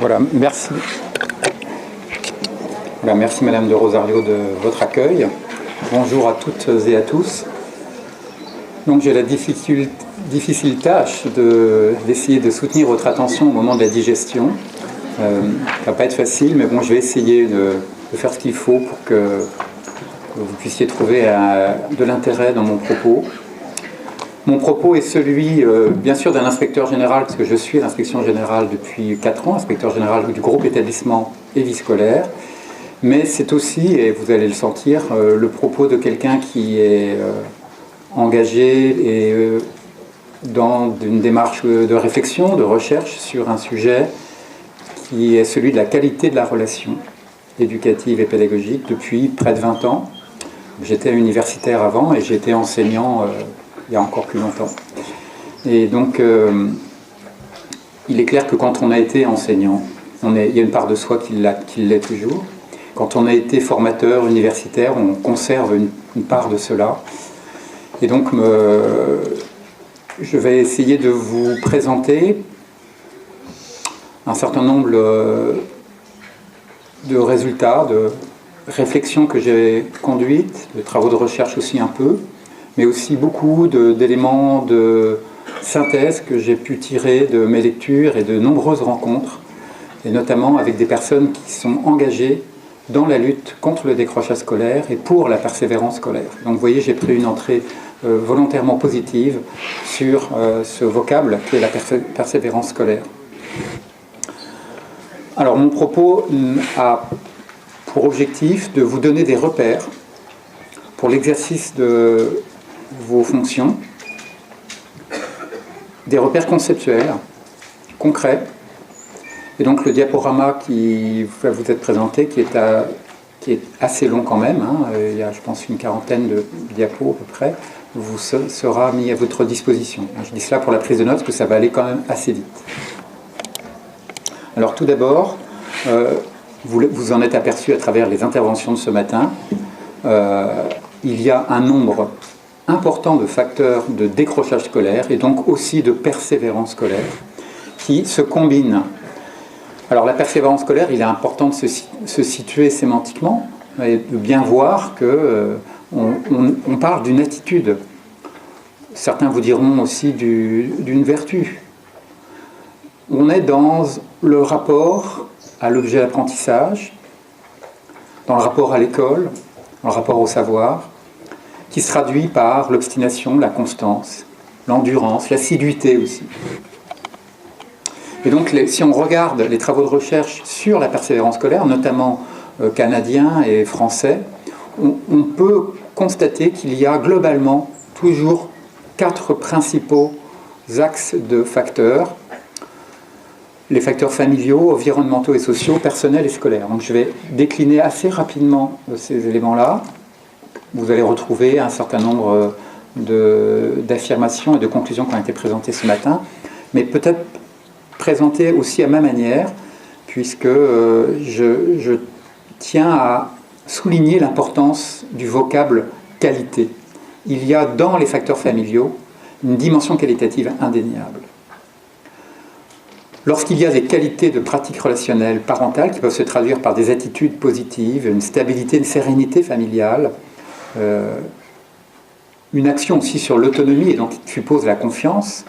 Voilà, merci. Voilà, merci Madame de Rosario de votre accueil. Bonjour à toutes et à tous. Donc j'ai la difficile tâche d'essayer de soutenir votre attention au moment de la digestion. Ça ne va pas être facile, mais bon, je vais essayer de faire ce qu'il faut pour que vous puissiez trouver de l'intérêt dans mon propos. Mon propos est celui, bien sûr, d'un inspecteur général, parce que je suis à l'inspection générale depuis 4 ans, inspecteur général du groupe établissement et vie scolaire, mais c'est aussi, et vous allez le sentir, le propos de quelqu'un qui est engagé et dans une démarche de réflexion, de recherche sur un sujet qui est celui de la qualité de la relation éducative et pédagogique depuis près de 20 ans. J'étais universitaire avant et j'étais enseignant il y a encore plus longtemps. Et donc, il est clair que quand on a été enseignant, il y a une part de soi qui l'est toujours. Quand on a été formateur universitaire, on conserve une part de cela. Et donc, je vais essayer de vous présenter un certain nombre de résultats, de réflexions que j'ai conduites, de travaux de recherche aussi un peu, mais aussi beaucoup d'éléments de synthèse que j'ai pu tirer de mes lectures et de nombreuses rencontres, et notamment avec des personnes qui sont engagées dans la lutte contre le décrochage scolaire et pour la persévérance scolaire. Donc vous voyez, j'ai pris une entrée volontairement positive sur ce vocable qui est la persévérance scolaire. Alors mon propos a pour objectif de vous donner des repères pour l'exercice de vos fonctions, des repères conceptuels, concrets. Et donc le diaporama qui va vous être présenté, qui est assez long quand même, hein, il y a je pense une quarantaine de diapos à peu près, vous sera mis à votre disposition. Je dis cela pour la prise de notes parce que ça va aller quand même assez vite. Alors tout d'abord, vous en êtes aperçu à travers les interventions de ce matin, il y a un nombre important de facteurs de décrochage scolaire et donc aussi de persévérance scolaire qui se combinent. Alors la persévérance scolaire, il est important de se situer sémantiquement et de bien voir qu'on parle d'une attitude. Certains vous diront aussi d'une vertu. On est dans le rapport à l'objet d'apprentissage, dans le rapport à l'école, dans le rapport au savoir, qui se traduit par l'obstination, la constance, l'endurance, l'assiduité aussi. Et donc, si on regarde les travaux de recherche sur la persévérance scolaire, notamment canadiens et français, on peut constater qu'il y a globalement toujours 4 principaux axes de facteurs. Les facteurs familiaux, environnementaux et sociaux, personnels et scolaires. Donc je vais décliner assez rapidement ces éléments-là. Vous allez retrouver un certain nombre d'affirmations et de conclusions qui ont été présentées ce matin, mais peut-être présentées aussi à ma manière, puisque je tiens à souligner l'importance du vocable qualité. Il y a dans les facteurs familiaux une dimension qualitative indéniable. Lorsqu'il y a des qualités de pratique relationnelle parentale qui peuvent se traduire par des attitudes positives, une stabilité, une sérénité familiale, une action aussi sur l'autonomie et donc qui suppose la confiance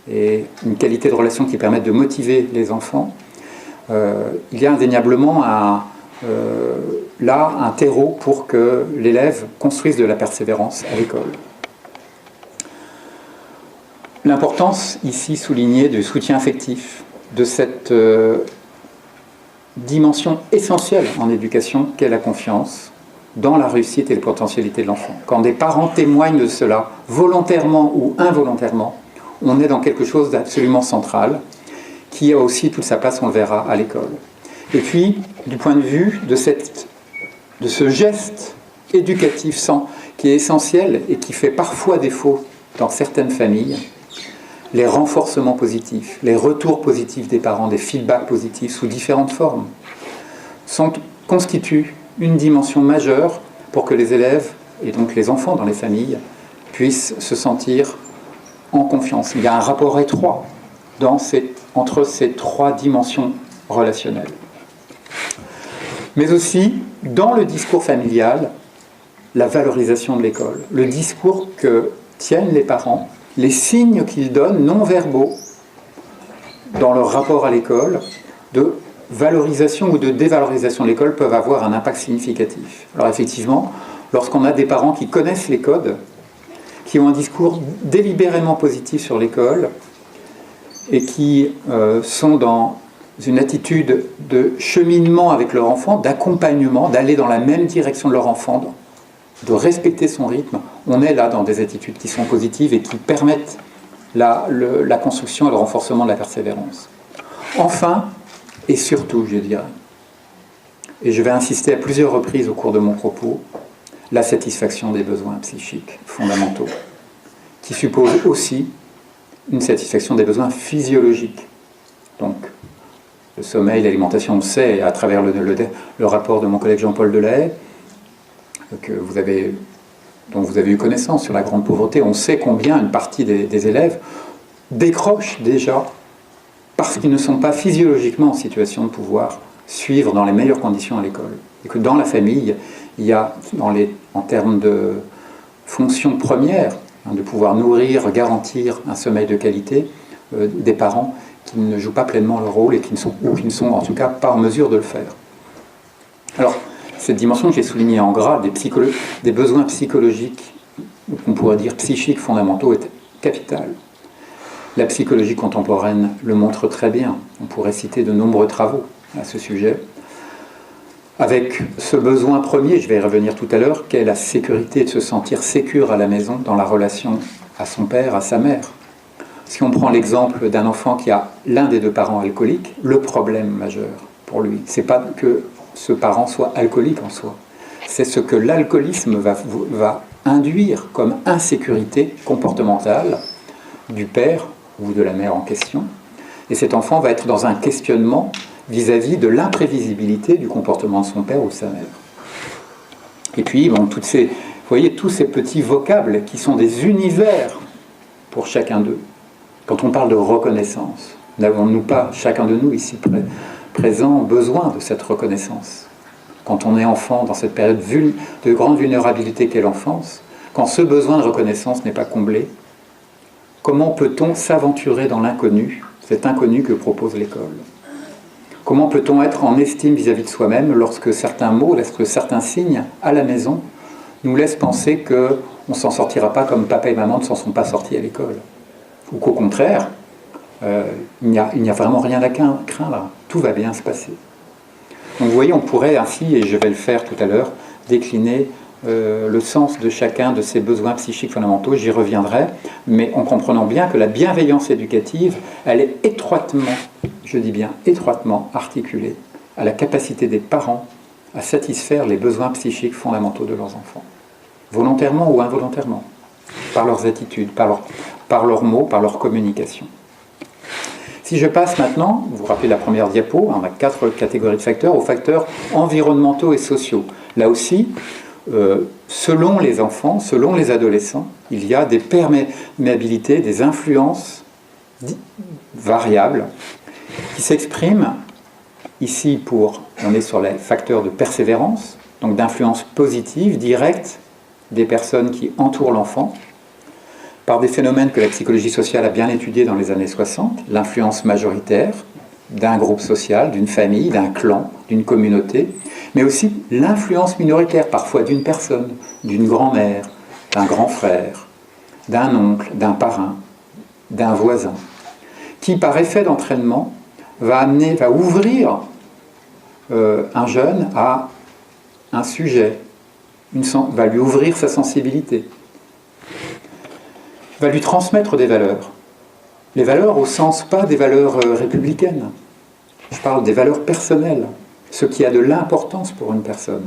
et une qualité de relation qui permette de motiver les enfants, il y a indéniablement là un terreau pour que l'élève construise de la persévérance à l'école. L'importance ici soulignée du soutien affectif, de cette dimension essentielle en éducation qu'est la confiance dans la réussite et les potentialités de l'enfant. Quand des parents témoignent de cela, volontairement ou involontairement, on est dans quelque chose d'absolument central, qui a aussi toute sa place, on le verra, à l'école. Et puis, du point de vue de ce geste éducatif qui est essentiel et qui fait parfois défaut dans certaines familles, les renforcements positifs, les retours positifs des parents, des feedbacks positifs sous différentes formes, constituent une dimension majeure pour que les élèves, et donc les enfants dans les familles, puissent se sentir en confiance. Il y a un rapport étroit entre ces 3 dimensions relationnel. Mais aussi, dans le discours familial, la valorisation de l'école, le discours que tiennent les parents, les signes qu'ils donnent non verbaux dans leur rapport à l'école, de valorisation ou de dévalorisation de l'école peuvent avoir un impact significatif. Alors effectivement, lorsqu'on a des parents qui connaissent les codes, qui ont un discours délibérément positif sur l'école et qui sont dans une attitude de cheminement avec leur enfant, d'accompagnement, d'aller dans la même direction de leur enfant, de respecter son rythme, on est là dans des attitudes qui sont positives et qui permettent la construction et le renforcement de la persévérance. Enfin, et surtout, je dirais, et je vais insister à plusieurs reprises au cours de mon propos, la satisfaction des besoins psychiques fondamentaux, qui suppose aussi une satisfaction des besoins physiologiques. Donc, le sommeil, l'alimentation, on sait, à travers le rapport de mon collègue Jean-Paul Delahaye, dont vous avez eu connaissance sur la grande pauvreté, on sait combien une partie des élèves décrochent déjà parce qu'ils ne sont pas physiologiquement en situation de pouvoir suivre dans les meilleures conditions à l'école. Et que dans la famille, il y a, en termes de fonction première, de pouvoir nourrir, garantir un sommeil de qualité, des parents qui ne jouent pas pleinement leur rôle et qui ne sont en tout cas pas en mesure de le faire. Alors, cette dimension que j'ai soulignée en gras des besoins psychologiques, ou qu'on pourrait dire psychiques fondamentaux, est capitale. La psychologie contemporaine le montre très bien. On pourrait citer de nombreux travaux à ce sujet. Avec ce besoin premier, je vais y revenir tout à l'heure, qu'est la sécurité, de se sentir sécure à la maison dans la relation à son père, à sa mère. Si on prend l'exemple d'un enfant qui a l'un des deux parents alcooliques, le problème majeur pour lui, c'est pas que ce parent soit alcoolique en soi, c'est ce que l'alcoolisme va induire comme insécurité comportementale du père ou de la mère en question. Et cet enfant va être dans un questionnement vis-à-vis de l'imprévisibilité du comportement de son père ou de sa mère. Et puis, bon, vous voyez, tous ces petits vocables qui sont des univers pour chacun d'eux. Quand on parle de reconnaissance, n'avons-nous pas, chacun de nous ici présent, besoin de cette reconnaissance? Quand on est enfant, dans cette période de grande vulnérabilité qu'est l'enfance, quand ce besoin de reconnaissance n'est pas comblé, comment peut-on s'aventurer dans l'inconnu, cet inconnu que propose l'école? Comment peut-on être en estime vis-à-vis de soi-même lorsque certains mots, lorsque certains signes à la maison nous laissent penser qu'on ne s'en sortira pas comme papa et maman ne s'en sont pas sortis à l'école? Ou qu'au contraire, il n'y a vraiment rien à craindre, tout va bien se passer. Donc vous voyez, on pourrait ainsi, et je vais le faire tout à l'heure, décliner le sens de chacun de ces besoins psychiques fondamentaux, j'y reviendrai, mais en comprenant bien que la bienveillance éducative, elle est étroitement, je dis bien étroitement, articulée à la capacité des parents à satisfaire les besoins psychiques fondamentaux de leurs enfants, volontairement ou involontairement, par leurs attitudes, par leurs mots, par leur communication. Si je passe maintenant, vous vous rappelez la première diapo, on a 4 catégories de facteurs, aux facteurs environnementaux et sociaux. Là aussi, selon les enfants, selon les adolescents, il y a des perméabilités, des influences variables qui s'expriment ici on est sur les facteurs de persévérance, donc d'influence positive, directe des personnes qui entourent l'enfant, par des phénomènes que la psychologie sociale a bien étudiés dans les années 60, l'influence majoritaire d'un groupe social, d'une famille, d'un clan, d'une communauté, mais aussi l'influence minoritaire, parfois d'une personne, d'une grand-mère, d'un grand frère, d'un oncle, d'un parrain, d'un voisin, qui par effet d'entraînement va ouvrir un jeune à un sujet, va lui ouvrir sa sensibilité, va lui transmettre des valeurs. Les valeurs au sens pas des valeurs républicaines. Je parle des valeurs personnelles, ce qui a de l'importance pour une personne.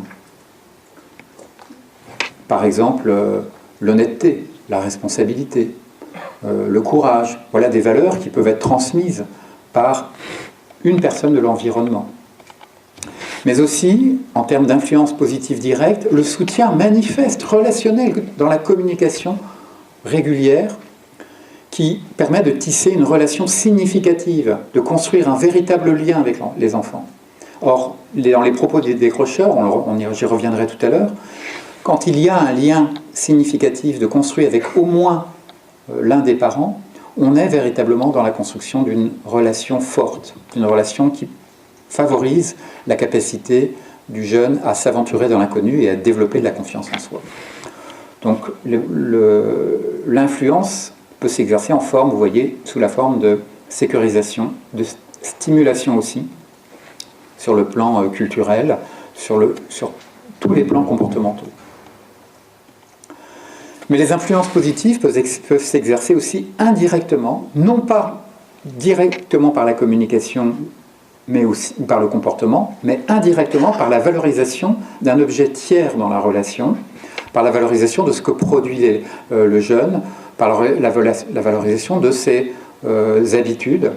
Par exemple, l'honnêteté, la responsabilité, le courage. Voilà des valeurs qui peuvent être transmises par une personne de l'environnement. Mais aussi, en termes d'influence positive directe, le soutien manifeste, relationnel, dans la communication régulière, qui permet de tisser une relation significative, de construire un véritable lien avec les enfants. Or, dans les propos des décrocheurs, j'y reviendrai tout à l'heure, quand il y a un lien significatif de construit avec au moins l'un des parents, on est véritablement dans la construction d'une relation forte, d'une relation qui favorise la capacité du jeune à s'aventurer dans l'inconnu et à développer de la confiance en soi. Donc l'influence peut s'exercer en forme, vous voyez, sous la forme de sécurisation, de stimulation aussi, sur le plan culturel, sur tous les plans comportementaux. Mais les influences positives peuvent s'exercer aussi indirectement, non pas directement par la communication, mais aussi par le comportement, mais indirectement par la valorisation d'un objet tiers dans la relation, par la valorisation de ce que produit le jeune, par la valorisation de ses habitudes,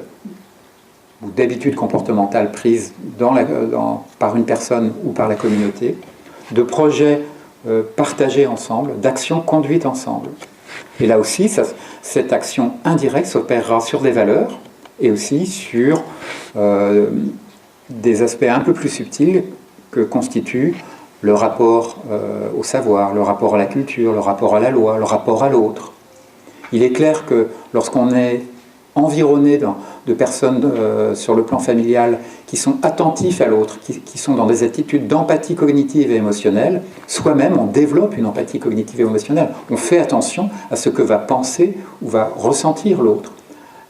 ou d'habitudes comportementales prises par une personne ou par la communauté, de projets partagés ensemble, d'actions conduites ensemble. Et là aussi, cette action indirecte s'opérera sur des valeurs et aussi sur des aspects un peu plus subtils que constituent le rapport au savoir, le rapport à la culture, le rapport à la loi, le rapport à l'autre. Il est clair que lorsqu'on est environné de personnes sur le plan familial qui sont attentifs à l'autre, qui sont dans des attitudes d'empathie cognitive et émotionnelle, soi-même on développe une empathie cognitive et émotionnelle. On fait attention à ce que va penser ou va ressentir l'autre.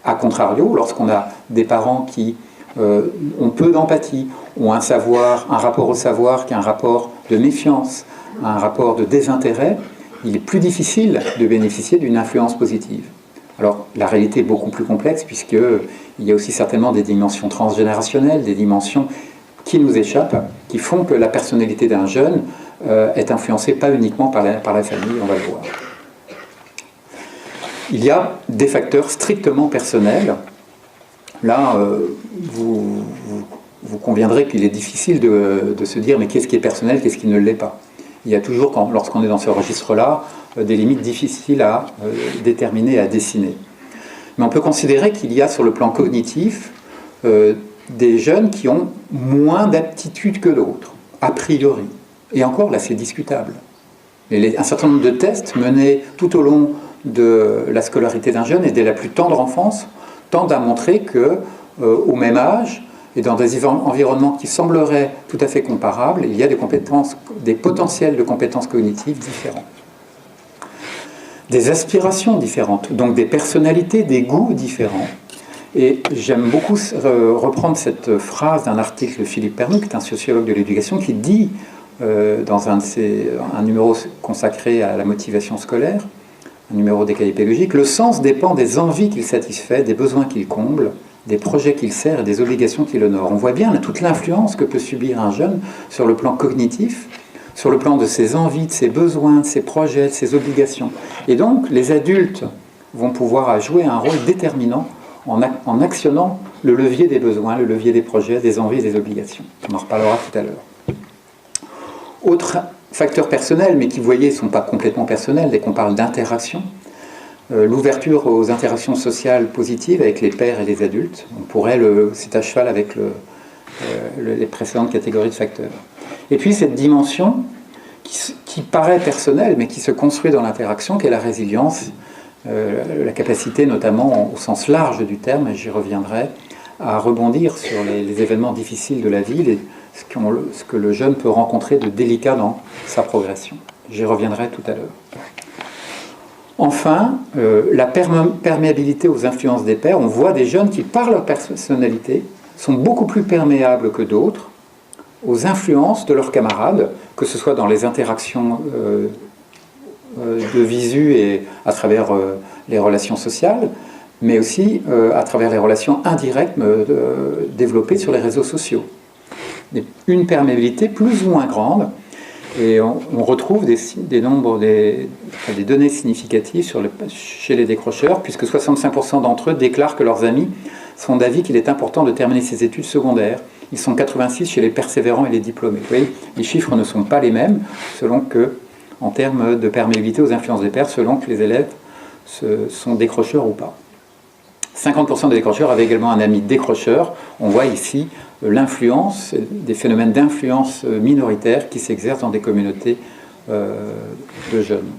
A contrario, lorsqu'on a des parents qui ont peu d'empathie, ont un rapport au savoir qui est un rapport de méfiance, un rapport de désintérêt, il est plus difficile de bénéficier d'une influence positive. Alors, la réalité est beaucoup plus complexe, puisqu'il y a aussi certainement des dimensions transgénérationnelles, des dimensions qui nous échappent, qui font que la personnalité d'un jeune est influencée pas uniquement par la famille, on va le voir. Il y a des facteurs strictement personnels. Là, vous conviendrez qu'il est difficile de se dire mais qu'est-ce qui est personnel, qu'est-ce qui ne l'est pas. Il y a toujours, lorsqu'on est dans ce registre-là, des limites difficiles à déterminer et à dessiner. Mais on peut considérer qu'il y a sur le plan cognitif des jeunes qui ont moins d'aptitudes que d'autres, a priori. Et encore, là, c'est discutable. Un certain nombre de tests menés tout au long de la scolarité d'un jeune et dès la plus tendre enfance tendent à montrer que, au même âge, et dans des environnements qui sembleraient tout à fait comparables, il y a des potentiels de compétences cognitives différents. Des aspirations différentes, donc des personnalités, des goûts différents. Et j'aime beaucoup reprendre cette phrase d'un article de Philippe Pernoud, qui est un sociologue de l'éducation, qui dit, dans un numéro consacré à la motivation scolaire, un numéro des cahiers pédagogiques, le sens dépend des envies qu'il satisfait, des besoins qu'il comble, des projets qu'il sert et des obligations qu'il honore. On voit bien toute l'influence que peut subir un jeune sur le plan cognitif, sur le plan de ses envies, de ses besoins, de ses projets, de ses obligations. Et donc, les adultes vont pouvoir jouer un rôle déterminant en actionnant le levier des besoins, le levier des projets, des envies et des obligations. On en reparlera tout à l'heure. Autre facteur personnel, mais qui, vous voyez, ne sont pas complètement personnels, dès qu'on parle d'interaction, l'ouverture aux interactions sociales positives avec les pairs et les adultes. C'est à cheval avec les précédentes catégories de facteurs. Et puis cette dimension qui paraît personnelle, mais qui se construit dans l'interaction, qui est la résilience, la capacité notamment au sens large du terme, et j'y reviendrai, à rebondir sur les événements difficiles de la vie, ce que le jeune peut rencontrer de délicat dans sa progression. J'y reviendrai tout à l'heure. Enfin, la perméabilité aux influences des pairs. On voit des jeunes qui, par leur personnalité, sont beaucoup plus perméables que d'autres aux influences de leurs camarades, que ce soit dans les interactions de visu et à travers les relations sociales, mais aussi à travers les relations indirectes développées sur les réseaux sociaux. Une perméabilité plus ou moins grande, et on retrouve des données significatives chez les décrocheurs, puisque 65% d'entre eux déclarent que leurs amis sont d'avis qu'il est important de terminer ses études secondaires. Ils sont 86 chez les persévérants et les diplômés. Vous voyez, les chiffres ne sont pas les mêmes en termes de perméabilité aux influences des pairs, selon que les élèves sont décrocheurs ou pas. 50% des décrocheurs avaient également un ami décrocheur. On voit ici l'influence, des phénomènes d'influence minoritaire qui s'exercent dans des communautés de jeunes.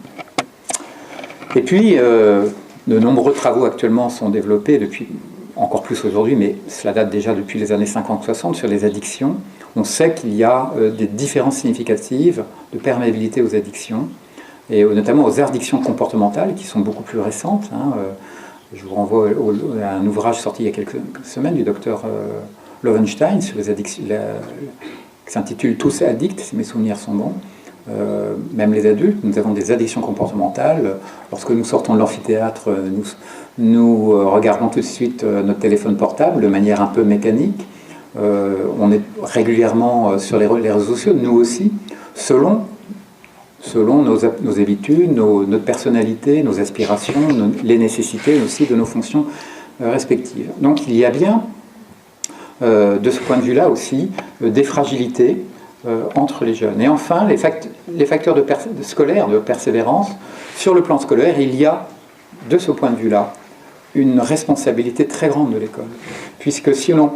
Et puis, de nombreux travaux actuellement sont développés depuis, encore plus aujourd'hui, mais cela date déjà depuis les années 50-60, sur les addictions. On sait qu'il y a des différences significatives de perméabilité aux addictions, et notamment aux addictions comportementales, qui sont beaucoup plus récentes. Je vous renvoie à un ouvrage sorti il y a quelques semaines du docteur Loewenstein sur les addictions, qui s'intitule « Tous addicts », si mes souvenirs sont bons. Même les adultes, nous avons des addictions comportementales. Lorsque nous sortons de l'amphithéâtre, nous regardons tout de suite notre téléphone portable de manière un peu mécanique. On est régulièrement sur les réseaux sociaux, nous aussi, selon nos habitudes, notre personnalité, nos aspirations, les nécessités aussi de nos fonctions respectives. Donc il y a bien, de ce point de vue-là aussi, des fragilités entre les jeunes. Et enfin, les facteurs scolaires, de persévérance. Sur le plan scolaire, il y a, de ce point de vue-là, une responsabilité très grande de l'école. Puisque si l'on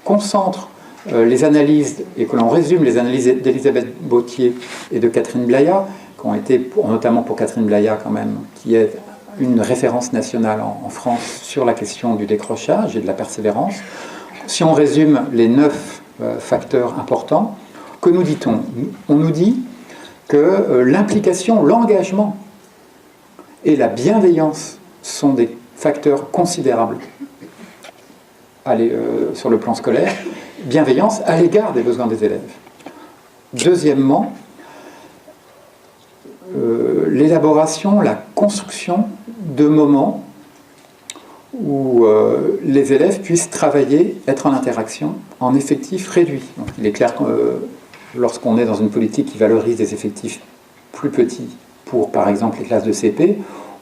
concentre les analyses, et que l'on résume les analyses d'Elisabeth Bauthier et de Catherine Blaya, qui ont été, notamment pour Catherine Blaya quand même, qui est une référence nationale en France sur la question du décrochage et de la persévérance, si on résume les 9 facteurs importants, que nous dit-on? On nous dit que l'implication, l'engagement et la bienveillance sont des facteurs considérables sur le plan scolaire, bienveillance à l'égard des besoins des élèves. Deuxièmement, l'élaboration, la construction de moments où les élèves puissent travailler, être en interaction, en effectif réduit. Donc, il est clair que lorsqu'on est dans une politique qui valorise des effectifs plus petits pour, par exemple, les classes de CP,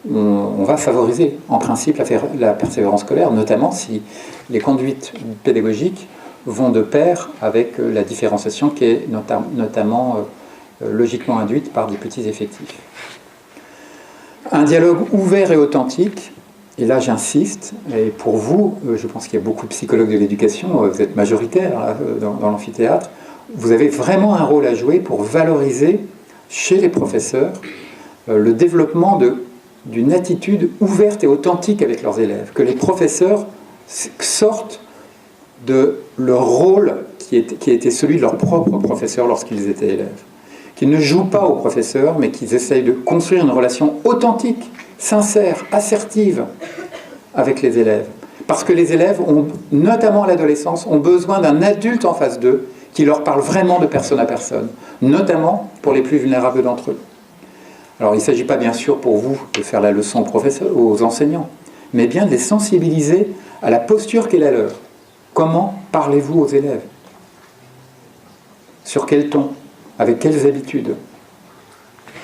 on va favoriser, en principe, la persévérance scolaire, notamment si les conduites pédagogiques vont de pair avec la différenciation qui est notamment logiquement induite par des petits effectifs. Un dialogue ouvert et authentique, et là j'insiste, et pour vous, je pense qu'il y a beaucoup de psychologues de l'éducation, vous êtes majoritaires là, dans l'amphithéâtre, vous avez vraiment un rôle à jouer pour valoriser chez les professeurs le développement d'une attitude ouverte et authentique avec leurs élèves, que les professeurs sortent de leur rôle qui a été celui de leur propre professeur lorsqu'ils étaient élèves. Qu'ils ne jouent pas aux professeurs, mais qu'ils essayent de construire une relation authentique, sincère, assertive avec les élèves. Parce que les élèves, notamment à l'adolescence, ont besoin d'un adulte en face d'eux qui leur parle vraiment de personne à personne, notamment pour les plus vulnérables d'entre eux. Alors il ne s'agit pas bien sûr pour vous de faire la leçon aux enseignants, mais bien de les sensibiliser à la posture qu'est la leur. Comment parlez-vous aux élèves? Sur quel ton? Avec quelles habitudes?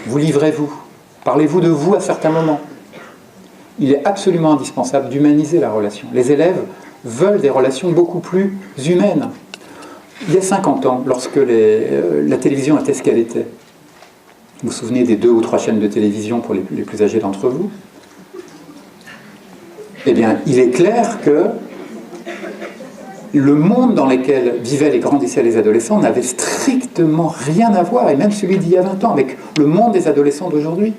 Vous livrez-vous? Parlez-vous de vous à certains moments? Il est absolument indispensable d'humaniser la relation. Les élèves veulent des relations beaucoup plus humaines. Il y a 50 ans, lorsque la télévision était ce qu'elle était, vous vous souvenez des 2 ou 3 chaînes de télévision pour les plus âgés d'entre vous? Eh bien, il est clair que le monde dans lequel vivaient et grandissaient les adolescents n'avait strictement rien à voir, et même celui d'il y a 20 ans, avec le monde des adolescents d'aujourd'hui.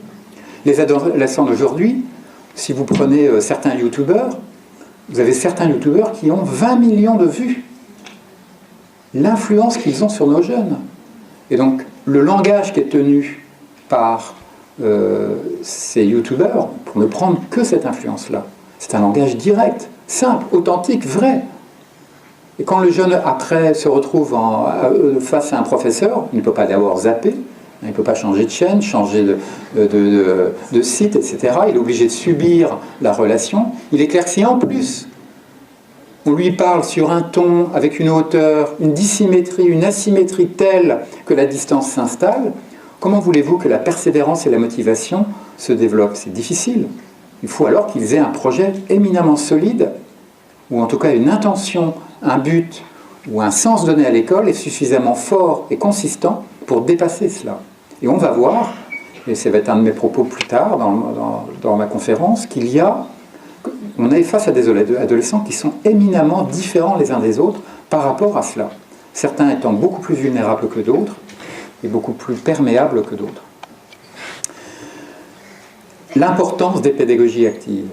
Les adolescents d'aujourd'hui, si vous prenez certains youtubeurs, vous avez certains youtubeurs qui ont 20 millions de vues. L'influence qu'ils ont sur nos jeunes. Et donc, le langage qui est tenu par ces youtubeurs, pour ne prendre que cette influence-là, c'est un langage direct, simple, authentique, vrai. Et quand le jeune, après, se retrouve face à un professeur, il ne peut pas d'abord zapper, il ne peut pas changer de chaîne, changer de site, etc. Il est obligé de subir la relation. Il est clair que si en plus, on lui parle sur un ton, avec une hauteur, une dissymétrie, une asymétrie telle que la distance s'installe, comment voulez-vous que la persévérance et la motivation se développent? C'est difficile. Il faut alors qu'ils aient un projet éminemment solide, ou en tout cas une intention, un but ou un sens donné à l'école est suffisamment fort et consistant pour dépasser cela. Et on va voir, et ça va être un de mes propos plus tard dans ma conférence, qu'il y a on est face à des adolescents qui sont éminemment différents les uns des autres par rapport à cela. Certains étant beaucoup plus vulnérables que d'autres et beaucoup plus perméables que d'autres. L'importance des pédagogies actives.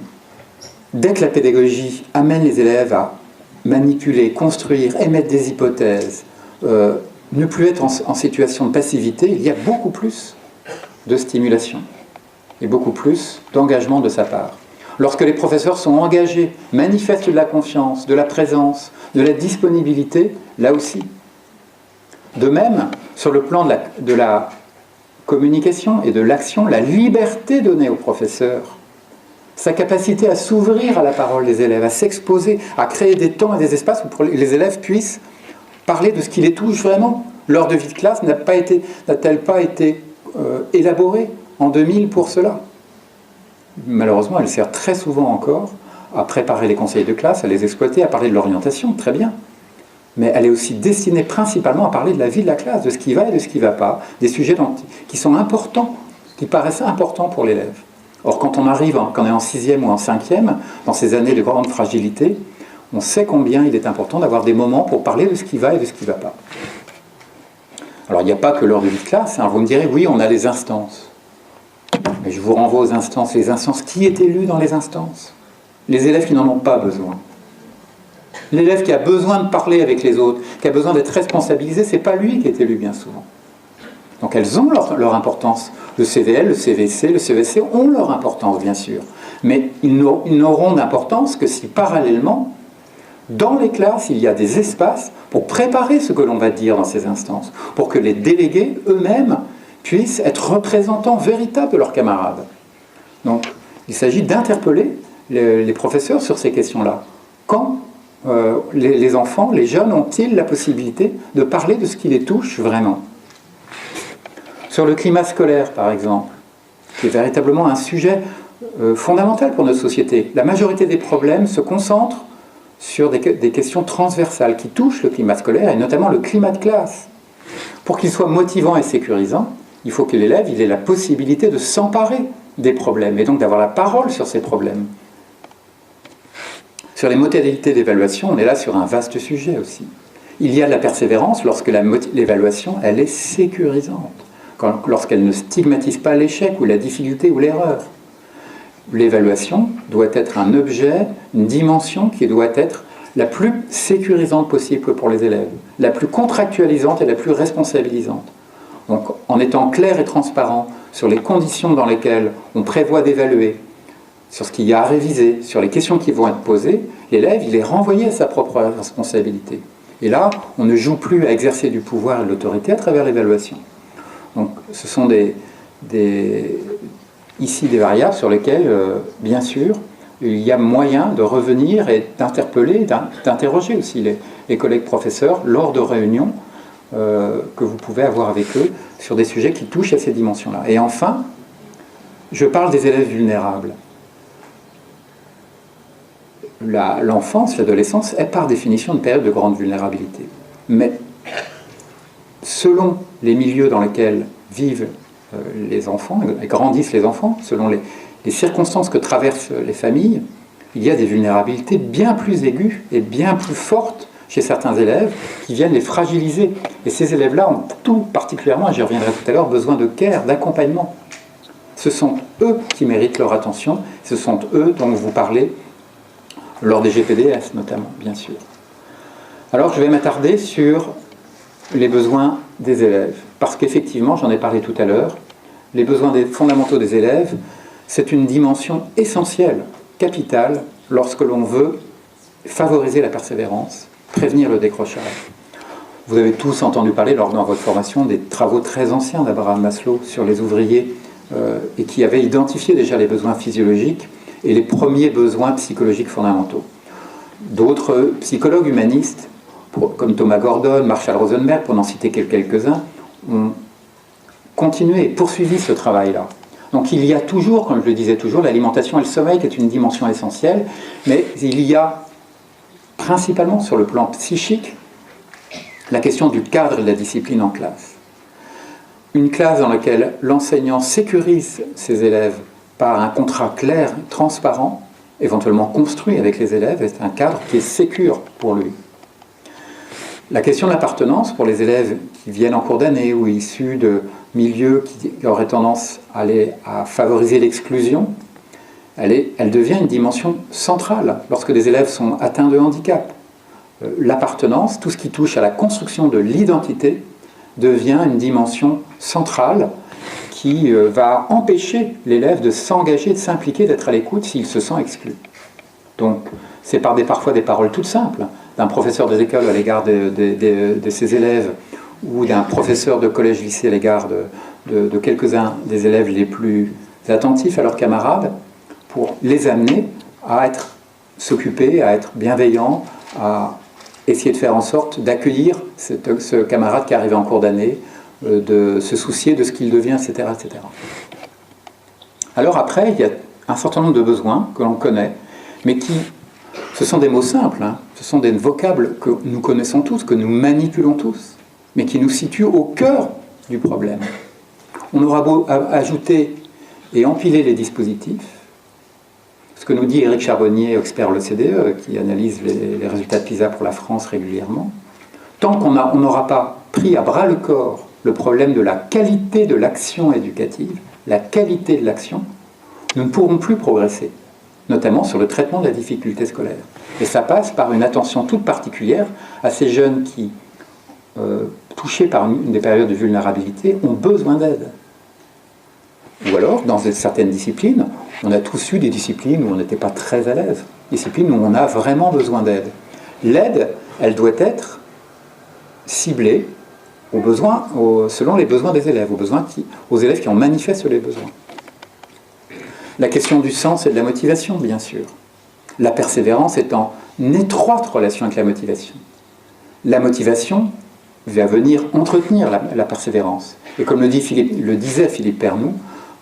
Dès que la pédagogie amène les élèves à manipuler, construire, émettre des hypothèses, ne plus être en situation de passivité, il y a beaucoup plus de stimulation et beaucoup plus d'engagement de sa part. Lorsque les professeurs sont engagés, manifestent de la confiance, de la présence, de la disponibilité, là aussi. De même, sur le plan de la communication et de l'action, la liberté donnée au professeur, sa capacité à s'ouvrir à la parole des élèves, à s'exposer, à créer des temps et des espaces où les élèves puissent parler de ce qui les touche vraiment. L'heure de vie de classe n'a-t-elle pas été élaborée en 2000 pour cela? Malheureusement, elle sert très souvent encore à préparer les conseillers de classe, à les exploiter, à parler de l'orientation, très bien. Mais elle est aussi destinée principalement à parler de la vie de la classe, de ce qui va et de ce qui ne va pas, des sujets qui sont importants, qui paraissent importants pour l'élève. Or, quand on arrive, quand on est en 6e ou en 5e, dans ces années de grande fragilité, on sait combien il est important d'avoir des moments pour parler de ce qui va et de ce qui ne va pas. Alors, il n'y a pas que l'heure de vie de classe. Vous me direz, oui, on a les instances. Mais je vous renvoie aux instances. Les instances, qui est élu dans les instances? Les élèves qui n'en ont pas besoin. L'élève qui a besoin de parler avec les autres, qui a besoin d'être responsabilisé, ce n'est pas lui qui est élu bien souvent. Donc elles ont leur importance. Le CVL, le CVC, le CVC ont leur importance, bien sûr. Mais ils n'auront d'importance que si parallèlement, dans les classes, il y a des espaces pour préparer ce que l'on va dire dans ces instances, pour que les délégués eux-mêmes puissent être représentants véritables de leurs camarades. Donc, il s'agit d'interpeller les professeurs sur ces questions-là. Quand les enfants, les jeunes, ont-ils la possibilité de parler de ce qui les touche vraiment? Sur le climat scolaire, par exemple, qui est véritablement un sujet fondamental pour notre société, la majorité des problèmes se concentrent sur des questions transversales qui touchent le climat scolaire et notamment le climat de classe. Pour qu'il soit motivant et sécurisant, il faut que l'élève ait la possibilité de s'emparer des problèmes et donc d'avoir la parole sur ces problèmes. Sur les modalités d'évaluation, on est là sur un vaste sujet aussi. Il y a de la persévérance lorsque l'évaluation, elle est sécurisante, lorsqu'elle ne stigmatise pas l'échec ou la difficulté ou l'erreur. L'évaluation doit être un objet, une dimension qui doit être la plus sécurisante possible pour les élèves, la plus contractualisante et la plus responsabilisante. Donc, en étant clair et transparent sur les conditions dans lesquelles on prévoit d'évaluer, sur ce qu'il y a à réviser, sur les questions qui vont être posées, l'élève, il est renvoyé à sa propre responsabilité. Et là, on ne joue plus à exercer du pouvoir et de l'autorité à travers l'évaluation. Donc, ce sont ici des variables sur lesquelles, bien sûr, il y a moyen de revenir et d'interpeller, d'interroger aussi les collègues professeurs lors de réunions que vous pouvez avoir avec eux sur des sujets qui touchent à ces dimensions-là. Et enfin, je parle des élèves vulnérables. L'enfance, l'adolescence est par définition une période de grande vulnérabilité. Mais selon les milieux dans lesquels vivent les enfants, et grandissent les enfants, selon les circonstances que traversent les familles, il y a des vulnérabilités bien plus aiguës et bien plus fortes chez certains élèves qui viennent les fragiliser. Et ces élèves-là ont tout particulièrement, et j'y reviendrai tout à l'heure, besoin de care, d'accompagnement. Ce sont eux qui méritent leur attention, ce sont eux dont vous parlez lors des GPDS notamment, bien sûr. Alors je vais m'attarder sur les besoins des élèves, parce qu'effectivement, j'en ai parlé tout à l'heure, les besoins fondamentaux des élèves, c'est une dimension essentielle, capitale, lorsque l'on veut favoriser la persévérance, prévenir le décrochage. Vous avez tous entendu parler, dans votre formation, des travaux très anciens d'Abraham Maslow sur les ouvriers, et qui avaient identifié déjà les besoins physiologiques et les premiers besoins psychologiques fondamentaux. D'autres psychologues humanistes, comme Thomas Gordon, Marshall Rosenberg, pour n'en citer que quelques-uns, ont continué et poursuivi ce travail-là. Donc il y a toujours, comme je le disais toujours, l'alimentation et le sommeil qui est une dimension essentielle, mais il y a principalement sur le plan psychique la question du cadre et de la discipline en classe. Une classe dans laquelle l'enseignant sécurise ses élèves par un contrat clair, transparent, éventuellement construit avec les élèves, et c'est un cadre qui est sécure pour lui. La question de l'appartenance pour les élèves qui viennent en cours d'année ou issus de milieux qui auraient tendance à favoriser l'exclusion, elle devient une dimension centrale lorsque des élèves sont atteints de handicap. L'appartenance, tout ce qui touche à la construction de l'identité, devient une dimension centrale qui va empêcher l'élève de s'engager, de s'impliquer, d'être à l'écoute s'il se sent exclu. Donc, c'est parfois des paroles toutes simples d'un professeur des écoles à l'égard de ses élèves ou d'un professeur de collège-lycée à l'égard de quelques-uns des élèves les plus attentifs à leurs camarades pour les amener à s'occuper, à être bienveillants, à essayer de faire en sorte d'accueillir ce camarade qui est arrivé en cours d'année, de se soucier de ce qu'il devient, etc., etc. Alors après, il y a un certain nombre de besoins que l'on connaît, mais ce sont des mots simples, hein, ce sont des vocables que nous connaissons tous, que nous manipulons tous, mais qui nous situent au cœur du problème. On aura beau ajouter et empiler les dispositifs, ce que nous dit Éric Charbonnier, expert de l'OCDE, qui analyse les résultats de PISA pour la France régulièrement, tant qu'on n'aura pas pris à bras le corps le problème de la qualité de l'action éducative, la qualité de l'action, nous ne pourrons plus progresser, notamment sur le traitement de la difficulté scolaire. Et ça passe par une attention toute particulière à ces jeunes qui, touchés par des périodes de vulnérabilité, ont besoin d'aide. Ou alors, dans certaines disciplines, on a tous eu des disciplines où on n'était pas très à l'aise, disciplines où on a vraiment besoin d'aide. L'aide, elle doit être ciblée selon les besoins des élèves, aux élèves qui en manifestent les besoins. La question du sens et de la motivation, bien sûr. La persévérance est en étroite relation avec la motivation. La motivation va venir entretenir la persévérance. Et comme le disait Philippe Pernoud,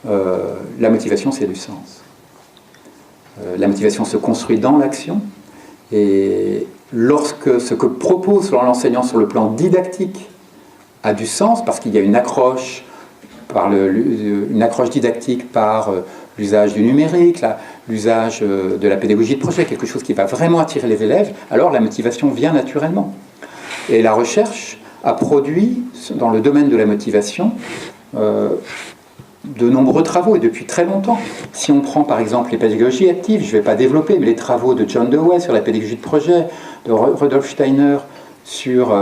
la motivation, c'est du sens. La motivation se construit dans l'action, et lorsque ce que propose l'enseignant sur le plan didactique a du sens, parce qu'il y a une accroche didactique par l'usage du numérique, l'usage de la pédagogie de projet, quelque chose qui va vraiment attirer les élèves, alors la motivation vient naturellement. Et la recherche a produit, dans le domaine de la motivation, de nombreux travaux, et depuis très longtemps. Si on prend par exemple les pédagogies actives, je ne vais pas développer, mais les travaux de John Dewey sur la pédagogie de projet, de Rudolf Steiner sur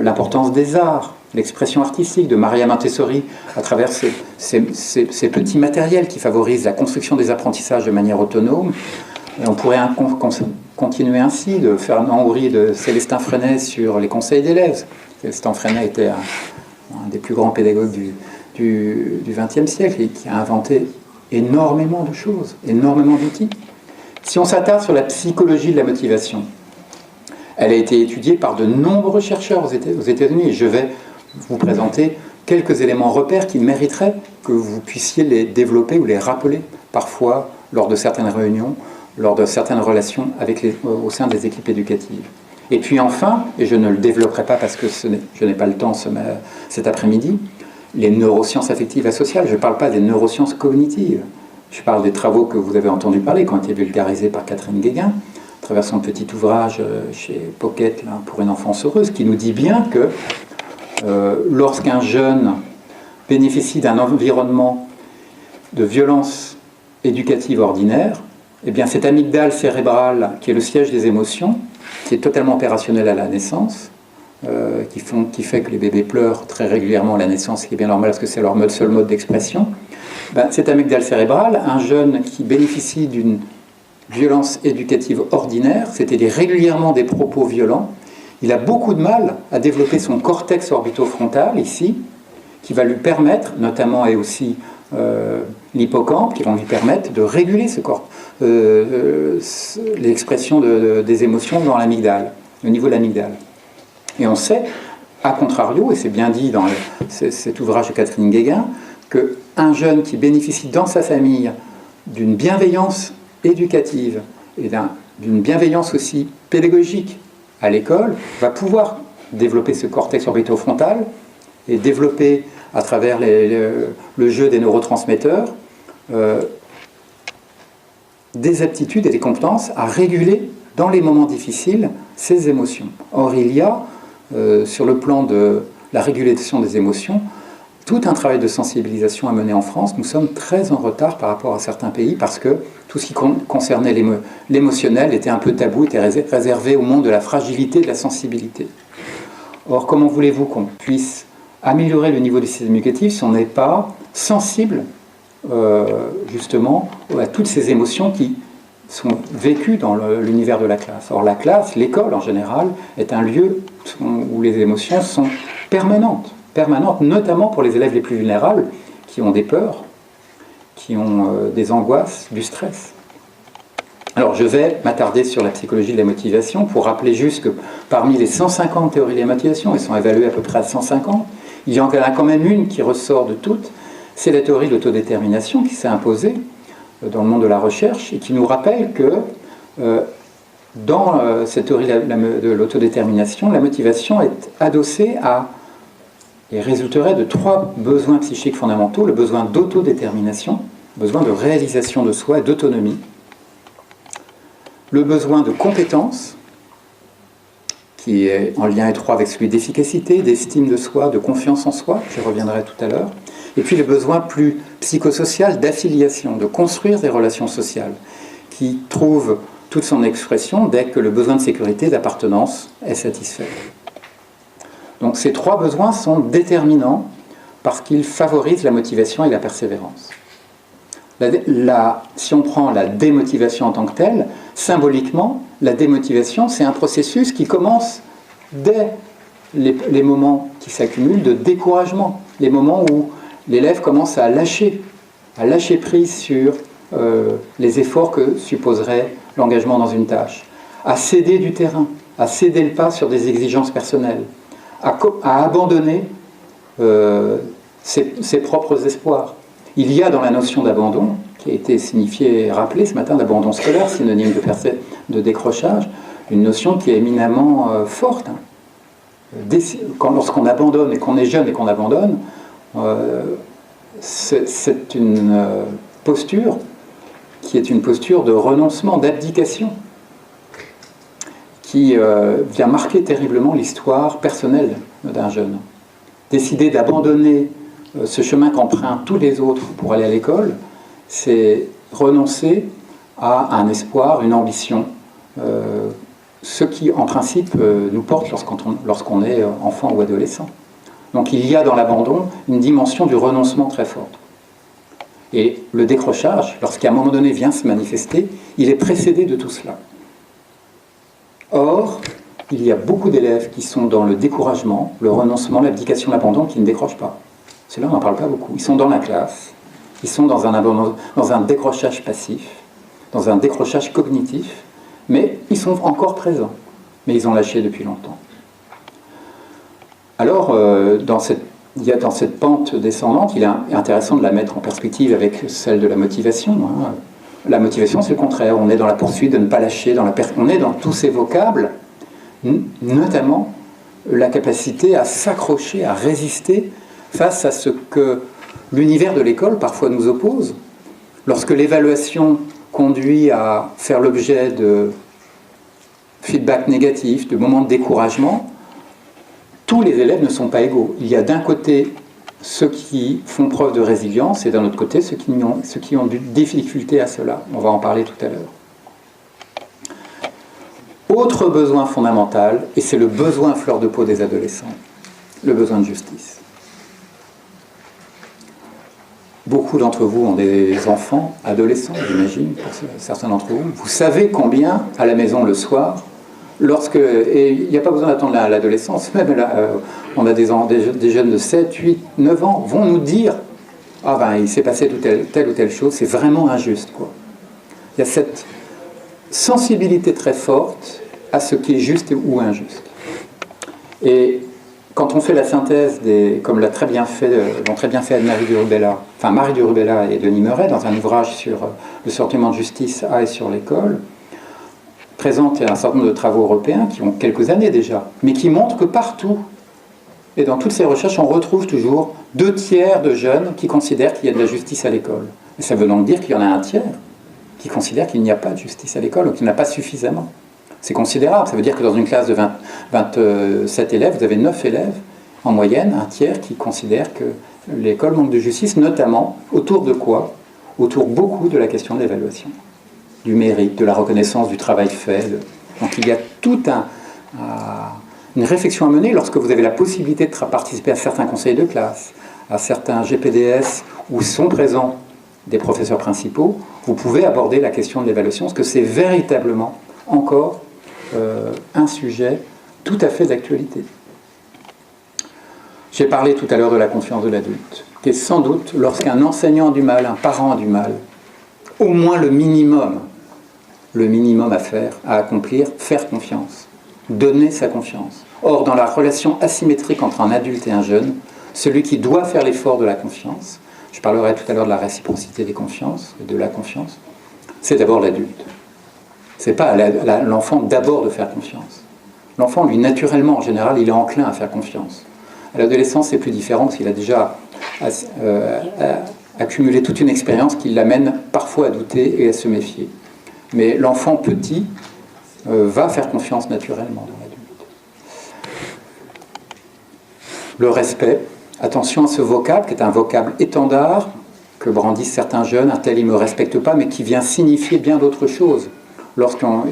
l'importance des arts, l'expression artistique, de Maria Montessori à travers ces petits matériels qui favorisent la construction des apprentissages de manière autonome. Et on pourrait continuer ainsi, de Fernand Houry, de Célestin Freinet sur les conseils d'élèves. Célestin Freinet était un des plus grands pédagogues du XXe siècle et qui a inventé énormément de choses, énormément d'outils. Si on s'attarde sur la psychologie de la motivation, elle a été étudiée par de nombreux chercheurs aux États-Unis, et je vais vous présenter quelques éléments repères qui mériteraient que vous puissiez les développer ou les rappeler parfois lors de certaines réunions, lors de certaines relations au sein des équipes éducatives. Et puis enfin, et je ne le développerai pas parce que je n'ai pas le temps cet après-midi, les neurosciences affectives et sociales. Je ne parle pas des neurosciences cognitives. Je parle des travaux que vous avez entendu parler, qui ont été vulgarisés par Catherine Guéguin, à travers son petit ouvrage chez Pocket, là, pour une enfance heureuse, qui nous dit bien que lorsqu'un jeune bénéficie d'un environnement de violence éducative ordinaire, eh bien cette amygdale cérébrale, qui est le siège des émotions, qui est totalement opérationnelle à la naissance, qui fait que les bébés pleurent très régulièrement à la naissance, ce qui est bien normal parce que c'est leur seul mode d'expression. Cette amygdale cérébrale, un jeune qui bénéficie d'une violence éducative ordinaire, c'est-à-dire régulièrement des propos violents, il a beaucoup de mal à développer son cortex orbitofrontal, ici, qui va lui permettre, notamment et aussi l'hippocampe, qui vont lui permettre de réguler l'expression des émotions dans l'amygdale, au niveau de l'amygdale. Et on sait, a contrario, et c'est bien dit dans cet ouvrage de Catherine Guéguin, qu'un jeune qui bénéficie dans sa famille d'une bienveillance éducative et d'une bienveillance aussi pédagogique à l'école va pouvoir développer ce cortex orbitofrontal et développer à travers le jeu des neurotransmetteurs des aptitudes et des compétences à réguler dans les moments difficiles ces émotions. Or, il y a, sur le plan de la régulation des émotions, tout un travail de sensibilisation à mener en France. Nous sommes très en retard par rapport à certains pays parce que tout ce qui concernait l'émotionnel était un peu tabou, était réservé au monde de la fragilité et de la sensibilité. Or, comment voulez-vous qu'on puisse améliorer le niveau du système éducatif si on n'est pas sensible justement à toutes ces émotions qui sont vécues dans l'univers de la classe. Or, la classe, l'école en général, est un lieu où les émotions sont permanentes, notamment pour les élèves les plus vulnérables, qui ont des peurs, qui ont des angoisses, du stress. Alors, je vais m'attarder sur la psychologie de la motivation pour rappeler juste que parmi les 150 théories de la motivation, elles sont évaluées à peu près à 150, il y en a quand même une qui ressort de toutes, c'est la théorie de l'autodétermination qui s'est imposée dans le monde de la recherche et qui nous rappelle que dans cette théorie de l'autodétermination, la motivation est adossée à et résulterait de 3 besoins psychiques fondamentaux: le besoin d'autodétermination, le besoin de réalisation de soi et d'autonomie, le besoin de compétence, qui est en lien étroit avec celui d'efficacité, d'estime de soi, de confiance en soi, j'y reviendrai tout à l'heure, et puis le besoin plus psychosocial d'affiliation, de construire des relations sociales, qui trouve toute son expression dès que le besoin de sécurité, d'appartenance est satisfait. Donc ces 3 besoins sont déterminants parce qu'ils favorisent la motivation et la persévérance. Si on prend la démotivation en tant que telle, symboliquement, la démotivation, c'est un processus qui commence dès les moments qui s'accumulent de découragement, les moments où l'élève commence à lâcher prise sur les efforts que supposerait l'engagement dans une tâche, à céder du terrain, à céder le pas sur des exigences personnelles, à abandonner ses propres espoirs. Il y a dans la notion d'abandon, qui a été signifiée et rappelée ce matin, d'abandon scolaire, synonyme de décrochage, une notion qui est éminemment forte. Lorsqu'on abandonne et qu'on est jeune et qu'on abandonne, c'est une posture qui est une posture de renoncement, d'abdication, qui vient marquer terriblement l'histoire personnelle d'un jeune. Décider d'abandonner ce chemin qu'empruntent tous les autres pour aller à l'école, c'est renoncer à un espoir, une ambition, ce qui en principe nous porte lorsqu'on est enfant ou adolescent. Donc il y a dans l'abandon une dimension du renoncement très forte. Et le décrochage, lorsqu'à un moment donné vient se manifester, il est précédé de tout cela. Or, il y a beaucoup d'élèves qui sont dans le découragement, le renoncement, l'abdication, l'abandon, qui ne décrochent pas. Ceux-là, on n'en parle pas beaucoup. Ils sont dans la classe, ils sont dans un décrochage passif, dans un décrochage cognitif, mais ils sont encore présents, mais ils ont lâché depuis longtemps. Alors, dans cette pente descendante, il est intéressant de la mettre en perspective avec celle de la motivation. La motivation, c'est le contraire. On est dans la poursuite de ne pas lâcher, on est dans tous ces vocables, notamment la capacité à s'accrocher, à résister face à ce que l'univers de l'école parfois nous oppose. Lorsque l'évaluation conduit à faire l'objet de feedback négatifs, de moments de découragement, tous les élèves ne sont pas égaux. Il y a d'un côté ceux qui font preuve de résilience et d'un autre côté ceux qui ont des difficultés à cela. On va en parler tout à l'heure. Autre besoin fondamental, et c'est le besoin à fleur de peau des adolescents, le besoin de justice. Beaucoup d'entre vous ont des enfants, adolescents, j'imagine, pour certains d'entre vous. Vous savez combien, à la maison le soir, et il n'y a pas besoin d'attendre l'adolescence, même là, on a des jeunes de 7, 8, 9 ans, vont nous dire « Ah ben, il s'est passé telle ou telle chose, c'est vraiment injuste. » Il y a cette sensibilité très forte à ce qui est juste ou injuste. Et quand on fait la synthèse, comme l'ont très bien fait Marie du Rubella et Denis Meuret dans un ouvrage sur le sentiment de justice à et sur l'école, présente un certain nombre de travaux européens qui ont quelques années déjà, mais qui montrent que partout, et dans toutes ces recherches, on retrouve toujours 2 tiers de jeunes qui considèrent qu'il y a de la justice à l'école. Et ça veut donc dire qu'il y en a 1 tiers qui considèrent qu'il n'y a pas de justice à l'école ou qu'il n'y en a pas suffisamment. C'est considérable. Ça veut dire que dans une classe de 27 élèves, vous avez 9 élèves, en moyenne, un tiers, qui considèrent que l'école manque de justice, notamment autour de quoi? Autour beaucoup de la question de l'évaluation, du mérite, de la reconnaissance du travail fait. Donc il y a toute une réflexion à mener lorsque vous avez la possibilité de participer à certains conseils de classe, à certains GPDS où sont présents des professeurs principaux, vous pouvez aborder la question de l'évaluation, parce que c'est véritablement encore un sujet tout à fait d'actualité. J'ai parlé tout à l'heure de la confiance de l'adulte, qui est sans doute, lorsqu'un enseignant a du mal, un parent a du mal, au moins le minimum à faire, à accomplir, faire confiance, donner sa confiance. Or, dans la relation asymétrique entre un adulte et un jeune, celui qui doit faire l'effort de la confiance, je parlerai tout à l'heure de la réciprocité des confiances et de la confiance, c'est d'abord l'adulte. C'est pas à l'enfant d'abord de faire confiance. L'enfant, lui, naturellement, en général, il est enclin à faire confiance. À l'adolescence, c'est plus différent parce qu'il a déjà accumulé toute une expérience qui l'amène parfois à douter et à se méfier. Mais l'enfant petit va faire confiance naturellement dans l'adulte. Le respect. Attention à ce vocable, qui est un vocable étendard, que brandissent certains jeunes, un tel il ne me respecte pas, mais qui vient signifier bien d'autres choses. Lorsqu'un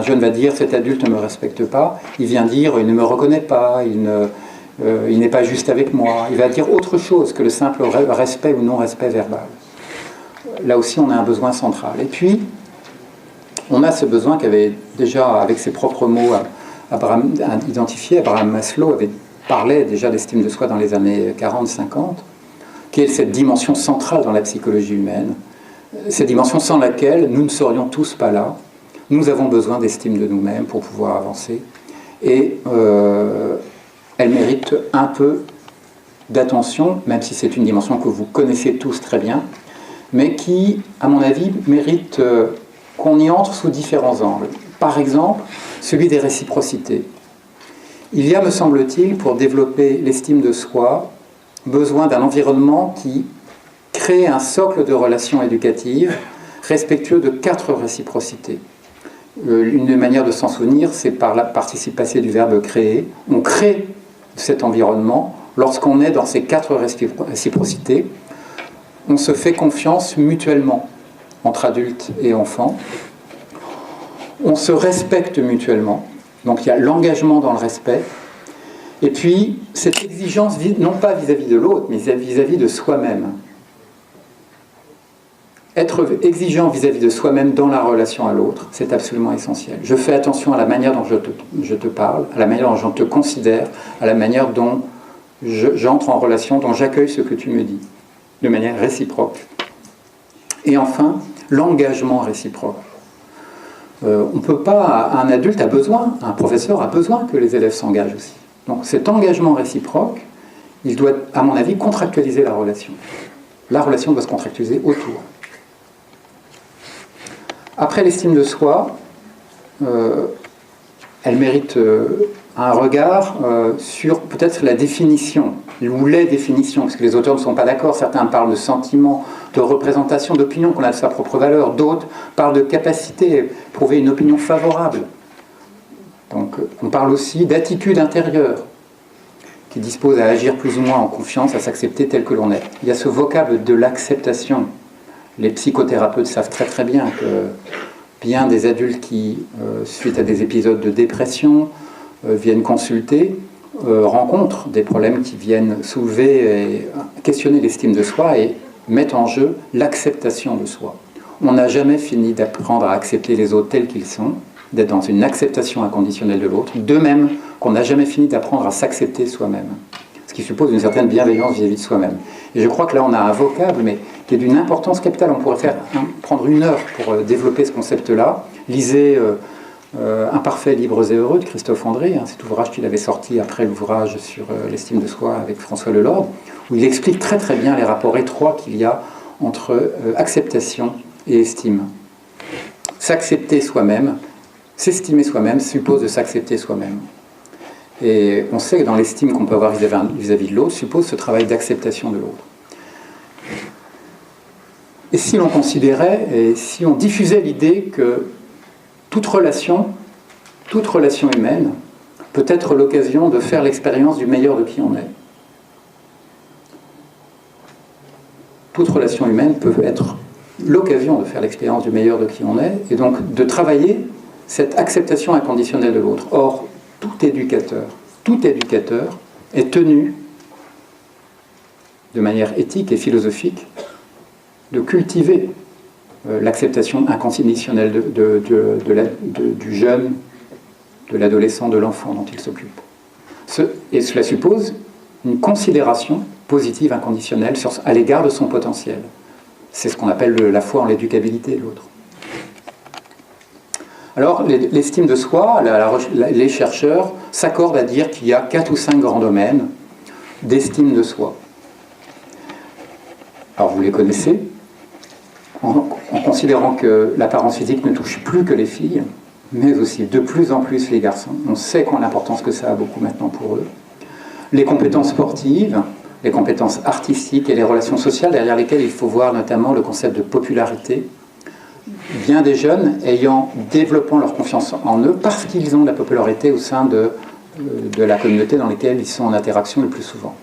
jeune va dire « cet adulte ne me respecte pas », il vient dire « il ne me reconnaît pas, il n'est pas juste avec moi ». Il va dire autre chose que le simple respect ou non-respect verbal. Là aussi, on a un besoin central. Et puis, on a ce besoin qu'avait déjà, avec ses propres mots, identifié, Abraham Maslow parlait déjà d'estime de soi dans les années 40-50, qui est cette dimension centrale dans la psychologie humaine, cette dimension sans laquelle nous ne serions tous pas là. Nous avons besoin d'estime de nous-mêmes pour pouvoir avancer. Et elle mérite un peu d'attention, même si c'est une dimension que vous connaissez tous très bien, mais qui, à mon avis, mérite qu'on y entre sous différents angles. Par exemple, celui des réciprocités. Il y a, me semble-t-il, pour développer l'estime de soi, besoin d'un environnement qui crée un socle de relations éducatives respectueux de 4 réciprocités. Une manière de s'en souvenir, c'est par le participe passé du verbe créer. On crée cet environnement lorsqu'on est dans ces 4 réciprocités. On se fait confiance mutuellement entre adultes et enfants. On se respecte mutuellement. Donc il y a l'engagement dans le respect. Et puis, cette exigence, non pas vis-à-vis de l'autre, mais vis-à-vis de soi-même. Être exigeant vis-à-vis de soi-même dans la relation à l'autre, c'est absolument essentiel. Je fais attention à la manière dont je te parle, à la manière dont je te considère, à la manière dont j'entre en relation, dont j'accueille ce que tu me dis, de manière réciproque. Et enfin, l'engagement réciproque. On ne peut pas, un adulte a besoin, un professeur a besoin que les élèves s'engagent aussi. Donc cet engagement réciproque, il doit, à mon avis, contractualiser la relation. La relation doit se contractualiser autour. Après l'estime de soi, elle mérite un regard sur peut-être la définition, ou les définitions, parce que les auteurs ne sont pas d'accord. Certains parlent de sentiment, de représentation, d'opinion, qu'on a de sa propre valeur. D'autres parlent de capacité, prouver une opinion favorable. Donc on parle aussi d'attitude intérieure, qui dispose à agir plus ou moins en confiance, à s'accepter tel que l'on est. Il y a ce vocable de l'acceptation. Les psychothérapeutes savent très très bien que bien des adultes qui, suite à des épisodes de dépression, viennent consulter, rencontrent des problèmes qui viennent soulever et questionner l'estime de soi et mettent en jeu l'acceptation de soi. On n'a jamais fini d'apprendre à accepter les autres tels qu'ils sont, d'être dans une acceptation inconditionnelle de l'autre, de même qu'on n'a jamais fini d'apprendre à s'accepter soi-même, ce qui suppose une certaine bienveillance vis-à-vis de soi-même. Et je crois que là on a un vocable, mais qui est d'une importance capitale. On pourrait prendre 1 heure pour développer ce concept-là. Lisez Imparfaits, libres et heureux de Christophe André, cet ouvrage qu'il avait sorti après l'ouvrage sur l'estime de soi avec François Lelord, où il explique très très bien les rapports étroits qu'il y a entre acceptation et estime. S'accepter soi-même, s'estimer soi-même suppose de s'accepter soi-même. Et on sait que dans l'estime qu'on peut avoir vis-à-vis de l'autre, suppose ce travail d'acceptation de l'autre. Et si l'on considérait, et si on diffusait l'idée que toute relation humaine peut être l'occasion de faire l'expérience du meilleur de qui on est. Toute relation humaine peut être l'occasion de faire l'expérience du meilleur de qui on est, et donc de travailler cette acceptation inconditionnelle de l'autre. Or, tout éducateur est tenu, de manière éthique et philosophique, de cultiver l'acceptation inconditionnelle du jeune, de l'adolescent, de l'enfant dont il s'occupe. Et cela suppose une considération positive inconditionnelle à l'égard de son potentiel. C'est ce qu'on appelle la foi en l'éducabilité de l'autre. Alors, l'estime de soi, les chercheurs s'accordent à dire qu'il y a 4 ou 5 grands domaines d'estime de soi. Alors, vous les connaissez, en considérant que l'apparence physique ne touche plus que les filles, mais aussi de plus en plus les garçons. On sait l'importance que ça a beaucoup maintenant pour eux. Les compétences sportives, les compétences artistiques et les relations sociales, derrière lesquelles il faut voir notamment le concept de popularité. Bien des jeunes développant leur confiance en eux parce qu'ils ont de la popularité au sein de la communauté dans laquelle ils sont en interaction le plus souvent.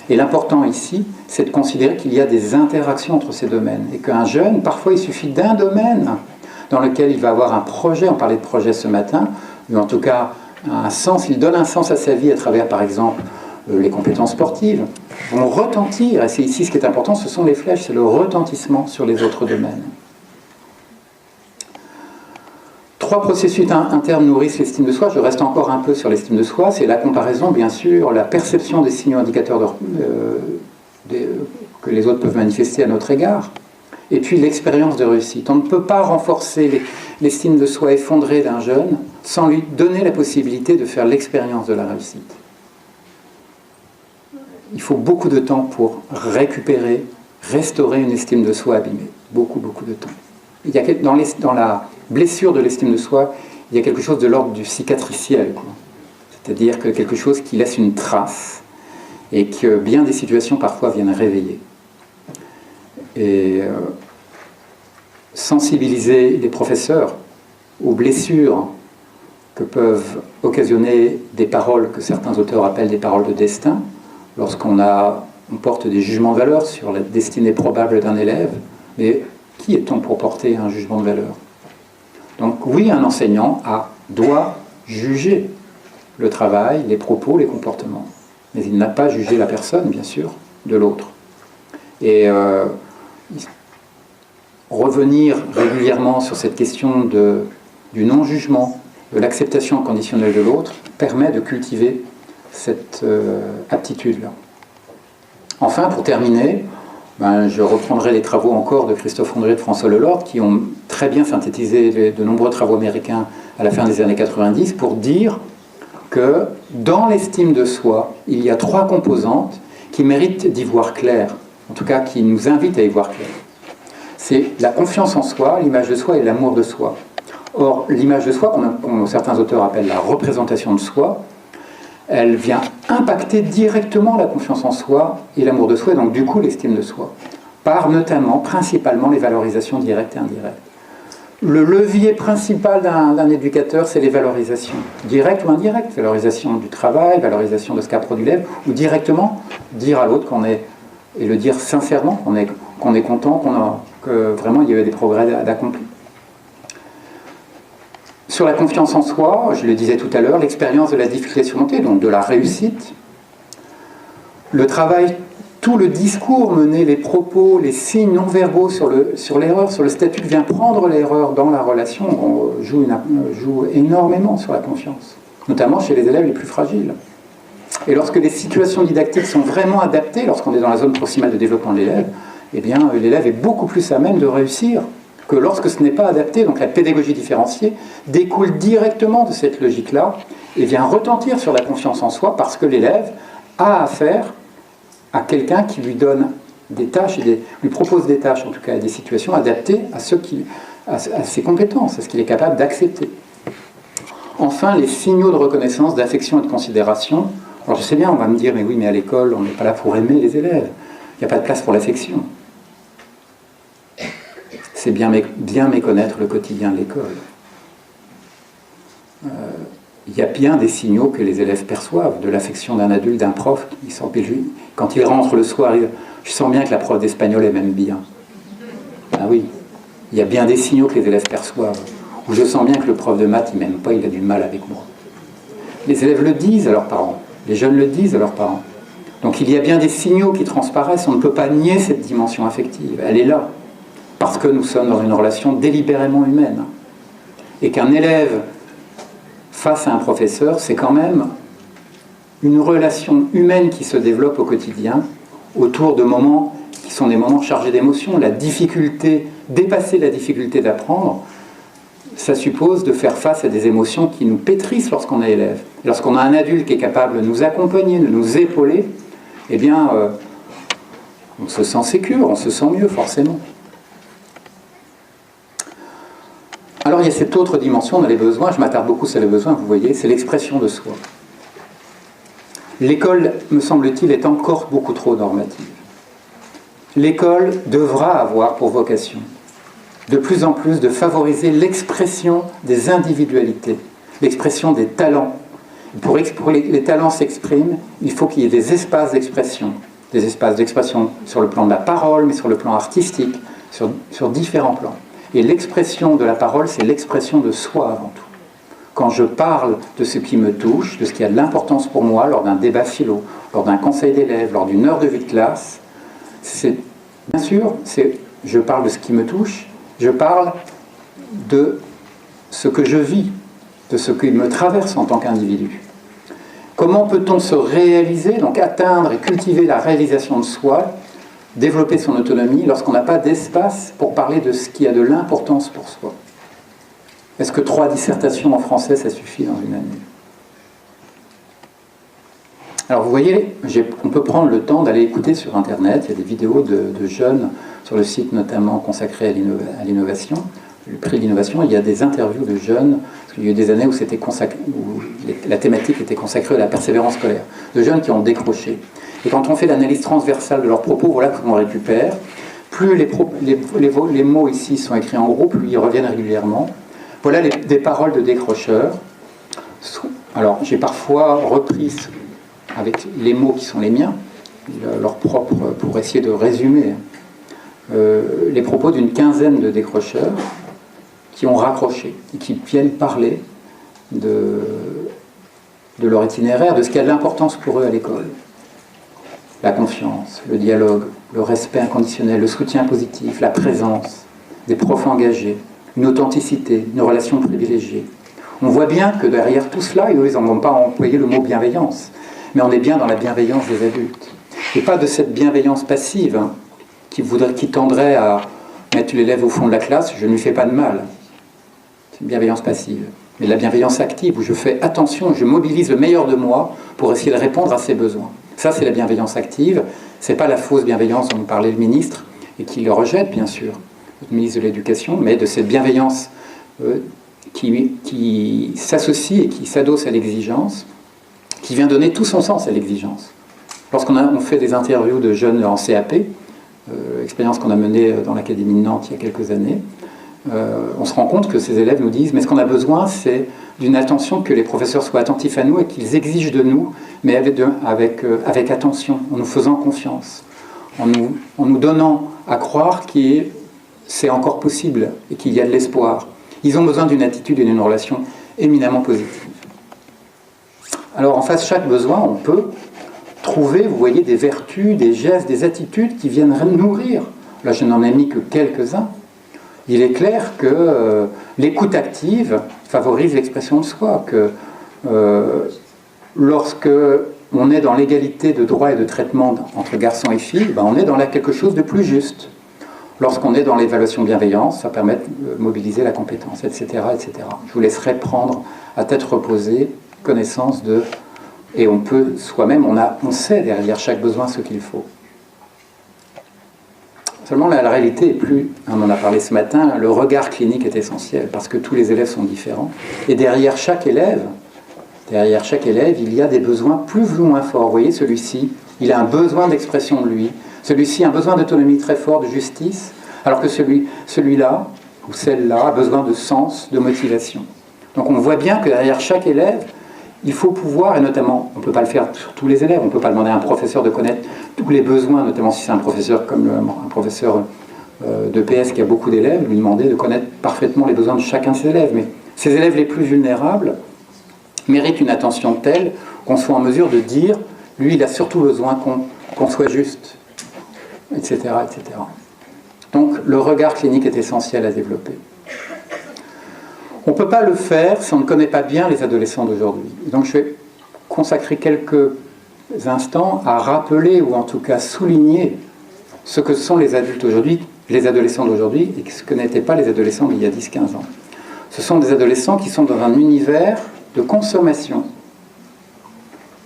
Et l'important ici, c'est de considérer qu'il y a des interactions entre ces domaines et qu'un jeune, parfois il suffit d'un domaine dans lequel il va avoir un projet, on parlait de projet ce matin, ou en tout cas un sens, il donne un sens à sa vie à travers par exemple les compétences sportives, vont retentir, et c'est ici ce qui est important, ce sont les flèches, c'est le retentissement sur les autres domaines. 3 processus internes nourrissent l'estime de soi. Je reste encore un peu sur l'estime de soi. C'est la comparaison, bien sûr, la perception des signaux indicateurs que les autres peuvent manifester à notre égard, et puis l'expérience de réussite. On ne peut pas renforcer l'estime de soi effondrée d'un jeune sans lui donner la possibilité de faire l'expérience de la réussite. Il faut beaucoup de temps pour récupérer, restaurer une estime de soi abîmée. Beaucoup, beaucoup de temps. Il y a dans la blessure de l'estime de soi, il y a quelque chose de l'ordre du cicatriciel. C'est-à-dire que quelque chose qui laisse une trace et que bien des situations parfois viennent réveiller. Et sensibiliser les professeurs aux blessures que peuvent occasionner des paroles que certains auteurs appellent des paroles de destin, lorsqu'on porte des jugements de valeur sur la destinée probable d'un élève, mais qui est-on pour porter un jugement de valeur? Donc oui, un enseignant doit juger le travail, les propos, les comportements, mais il n'a pas jugé la personne, bien sûr, de l'autre. Et revenir régulièrement sur cette question du non-jugement, de l'acceptation inconditionnelle de l'autre, permet de cultiver cette aptitude-là. Enfin, pour terminer, je reprendrai les travaux encore de Christophe Ondré et de François Lelord, qui ont très bien synthétisé de nombreux travaux américains à la fin des années 90, pour dire que dans l'estime de soi, il y a 3 composantes qui méritent d'y voir clair, en tout cas qui nous invitent à y voir clair. C'est la confiance en soi, l'image de soi et l'amour de soi. Or, l'image de soi, comme certains auteurs appellent la représentation de soi, elle vient impacter directement la confiance en soi et l'amour de soi, et donc du coup l'estime de soi, par notamment, principalement, les valorisations directes et indirectes. Le levier principal d'un éducateur, c'est les valorisations, directes ou indirectes, valorisation du travail, valorisation de ce qu'a produit l'élève, ou directement dire à l'autre et le dire sincèrement, qu'on est content, que vraiment il y avait des progrès d'accomplis. Sur la confiance en soi, je le disais tout à l'heure, l'expérience de la difficulté surmontée, donc de la réussite, le travail, tout le discours mené, les propos, les signes non-verbaux sur l'erreur, sur le statut, vient prendre l'erreur dans la relation, on joue énormément sur la confiance, notamment chez les élèves les plus fragiles. Et lorsque les situations didactiques sont vraiment adaptées, lorsqu'on est dans la zone proximale de développement de l'élève, eh bien l'élève est beaucoup plus à même de réussir que lorsque ce n'est pas adapté. Donc la pédagogie différenciée découle directement de cette logique-là et vient retentir sur la confiance en soi parce que l'élève a affaire à quelqu'un qui lui donne des tâches, lui propose des tâches, en tout cas à des situations adaptées à ses compétences, à ce qu'il est capable d'accepter. Enfin, les signaux de reconnaissance, d'affection et de considération. Alors je sais bien, on va me dire, mais oui, mais à l'école, on n'est pas là pour aimer les élèves. Il n'y a pas de place pour l'affection. c'est bien méconnaître le quotidien de l'école. Il y a bien des signaux que les élèves perçoivent, de l'affection d'un adulte, d'un prof. Quand il rentre le soir, je sens bien que la prof d'espagnol elle m'aime bien. Ah oui, il y a bien des signaux que les élèves perçoivent. Ou je sens bien que le prof de maths, il m'aime pas, il a du mal avec moi. Les élèves le disent à leurs parents, les jeunes le disent à leurs parents. Donc il y a bien des signaux qui transparaissent, on ne peut pas nier cette dimension affective, elle est là, parce que nous sommes dans une relation délibérément humaine. Et qu'un élève face à un professeur, c'est quand même une relation humaine qui se développe au quotidien autour de moments qui sont des moments chargés d'émotions. La difficulté, dépasser la difficulté d'apprendre, ça suppose de faire face à des émotions qui nous pétrissent lorsqu'on est élève. Lorsqu'on a un adulte qui est capable de nous accompagner, de nous épauler, eh bien, on se sent sécure, on se sent mieux, forcément. Alors, il y a cette autre dimension dans les besoins, je m'attarde beaucoup sur les besoins, vous voyez, c'est l'expression de soi. L'école, me semble-t-il, est encore beaucoup trop normative. L'école devra avoir pour vocation de plus en plus de favoriser l'expression des individualités, l'expression des talents. Pour que les talents s'expriment, il faut qu'il y ait des espaces d'expression sur le plan de la parole, mais sur le plan artistique, sur différents plans. Et l'expression de la parole, c'est l'expression de soi avant tout. Quand je parle de ce qui me touche, de ce qui a de l'importance pour moi, lors d'un débat philo, lors d'un conseil d'élèves, lors d'une heure de vie de classe, bien sûr, je parle de ce qui me touche, je parle de ce que je vis, de ce qui me traverse en tant qu'individu. Comment peut-on se réaliser, donc atteindre et cultiver la réalisation de soi, développer son autonomie lorsqu'on n'a pas d'espace pour parler de ce qui a de l'importance pour soi? Est-ce que 3 dissertations en français, ça suffit dans une année? Alors vous voyez, on peut prendre le temps d'aller écouter sur Internet, il y a des vidéos de jeunes sur le site notamment consacré à l'innovation, le prix de l'innovation, il y a des interviews de jeunes, parce qu'il y a eu des années où la thématique était consacrée à la persévérance scolaire, de jeunes qui ont décroché. Et quand on fait l'analyse transversale de leurs propos, voilà ce qu'on récupère. Plus les mots ici sont écrits en gros, plus ils reviennent régulièrement. Voilà des paroles de décrocheurs. Alors, j'ai parfois repris avec les mots qui sont les miens, leurs propres, pour essayer de résumer les propos d'une quinzaine de décrocheurs qui ont raccroché et qui viennent parler de leur itinéraire, de ce qui a de l'importance pour eux à l'école. La confiance, le dialogue, le respect inconditionnel, le soutien positif, la présence, des profs engagés, une authenticité, une relation privilégiée. On voit bien que derrière tout cela, ils n'ont pas employé le mot bienveillance, mais on est bien dans la bienveillance des adultes. Et pas de cette bienveillance passive qui tendrait à mettre l'élève au fond de la classe, je ne lui fais pas de mal. C'est une bienveillance passive. Mais de la bienveillance active, où je fais attention, je mobilise le meilleur de moi pour essayer de répondre à ses besoins. Ça, c'est la bienveillance active. Ce n'est pas la fausse bienveillance dont nous parlait le ministre, et qui le rejette, bien sûr, le ministre de l'Éducation, mais de cette bienveillance qui s'associe et qui s'adosse à l'exigence, qui vient donner tout son sens à l'exigence. Lorsqu'on fait des interviews de jeunes en CAP, expérience qu'on a menée dans l'Académie de Nantes il y a quelques années, on se rend compte que ces élèves nous disent « mais ce qu'on a besoin, c'est d'une attention, que les professeurs soient attentifs à nous et qu'ils exigent de nous, mais avec attention, en nous faisant confiance, en nous donnant à croire que c'est encore possible et qu'il y a de l'espoir. » Ils ont besoin d'une attitude et d'une relation éminemment positive. Alors en face de chaque besoin, on peut trouver, vous voyez, des vertus, des gestes, des attitudes qui viennent nourrir. Là, je n'en ai mis que quelques-uns. Il est clair que l'écoute active favorise l'expression de soi, que lorsque on est dans l'égalité de droit et de traitement entre garçons et filles, on est dans quelque chose de plus juste. Lorsqu'on est dans l'évaluation bienveillance, ça permet de mobiliser la compétence, etc., etc. Je vous laisserai prendre à tête reposée connaissance de... Et on peut soi-même, on sait derrière chaque besoin ce qu'il faut. Seulement, la réalité est plus, on en a parlé ce matin, le regard clinique est essentiel, parce que tous les élèves sont différents. Et derrière chaque élève, il y a des besoins plus ou moins forts. Vous voyez, celui-ci, il a un besoin d'expression de lui. Celui-ci a un besoin d'autonomie très fort, de justice, Alors que celui-là, ou celle-là, a besoin de sens, de motivation. Donc on voit bien que derrière chaque élève, il faut pouvoir, et notamment, on ne peut pas le faire sur tous les élèves, on ne peut pas demander à un professeur de connaître tous les besoins, notamment si c'est un professeur comme un professeur de PS qui a beaucoup d'élèves, lui demander de connaître parfaitement les besoins de chacun de ses élèves. Mais ces élèves les plus vulnérables méritent une attention telle qu'on soit en mesure de dire, lui, il a surtout besoin qu'on soit juste, etc., etc. Donc, le regard clinique est essentiel à développer. On ne peut pas le faire si on ne connaît pas bien les adolescents d'aujourd'hui. Donc, je vais consacrer quelques instants à rappeler, ou en tout cas souligner, ce que sont les adultes aujourd'hui, les adolescents d'aujourd'hui, et ce que n'étaient pas les adolescents d'il y a 10-15 ans. Ce sont des adolescents qui sont dans un univers de consommation.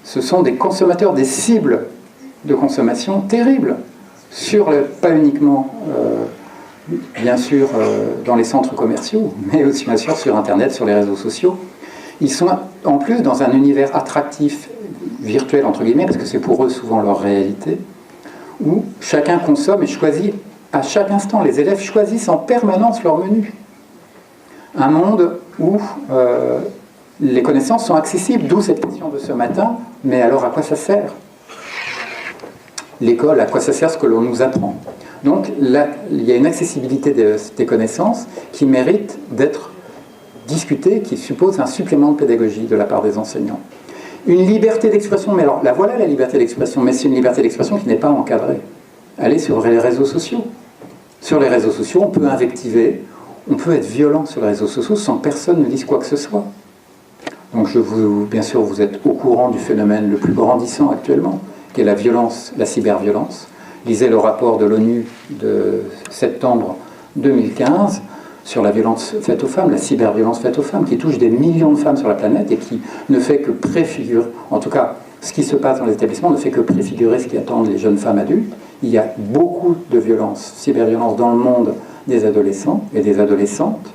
Ce sont des consommateurs, des cibles de consommation terribles, pas uniquement, bien sûr, dans les centres commerciaux, mais aussi, bien sûr, sur Internet, sur les réseaux sociaux. Ils sont, en plus, dans un univers attractif, virtuel, entre guillemets, parce que c'est pour eux souvent leur réalité, où chacun consomme et choisit à chaque instant. Les élèves choisissent en permanence leur menu. Un monde où les connaissances sont accessibles, d'où cette question de ce matin, mais alors à quoi ça sert? L'école, à quoi ça sert ce que l'on nous apprend? Donc là, il y a une accessibilité des connaissances qui mérite d'être discutée, qui suppose un supplément de pédagogie de la part des enseignants. Une liberté d'expression, mais alors, la voilà la liberté d'expression, mais c'est une liberté d'expression qui n'est pas encadrée. Elle est sur les réseaux sociaux. Sur les réseaux sociaux, on peut invectiver, on peut être violent sur les réseaux sociaux sans que personne ne dise quoi que ce soit. Donc, bien sûr, vous êtes au courant du phénomène le plus grandissant actuellement, qui est la violence, la cyberviolence. Lisez le rapport de l'ONU de septembre 2015 sur la violence faite aux femmes, la cyberviolence faite aux femmes, qui touche des millions de femmes sur la planète et qui ne fait que préfigurer, en tout cas, ce qui se passe dans les établissements ne fait que préfigurer ce qui attendent les jeunes femmes adultes. Il y a beaucoup de violence, cyberviolence dans le monde des adolescents et des adolescentes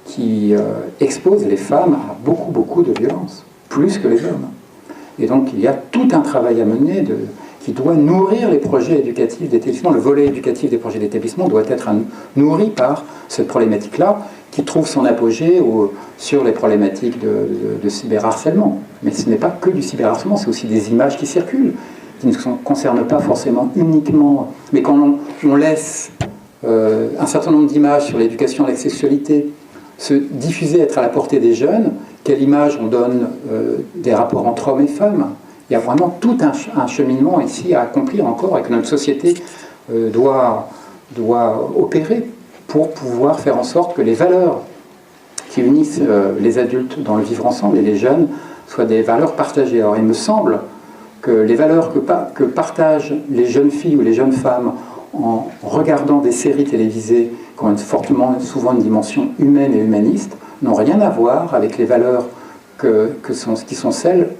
qui exposent les femmes à beaucoup de violence, plus que les hommes. Et donc il y a tout un travail à mener qui doit nourrir les projets éducatifs d'établissement. Le volet éducatif des projets d'établissement doit être nourri par cette problématique-là, qui trouve son apogée sur les problématiques de cyberharcèlement. Mais ce n'est pas que du cyberharcèlement, c'est aussi des images qui circulent, qui ne concernent pas forcément uniquement... Mais quand on laisse un certain nombre d'images sur l'éducation et la sexualité se diffuser, être à la portée des jeunes, quelle image on donne des rapports entre hommes et femmes? Il y a vraiment tout un cheminement ici à accomplir encore et que notre société doit opérer pour pouvoir faire en sorte que les valeurs qui unissent les adultes dans le vivre ensemble et les jeunes soient des valeurs partagées. Alors il me semble que les valeurs que partagent les jeunes filles ou les jeunes femmes en regardant des séries télévisées qui ont souvent une dimension humaine et humaniste n'ont rien à voir avec les valeurs qui sont celles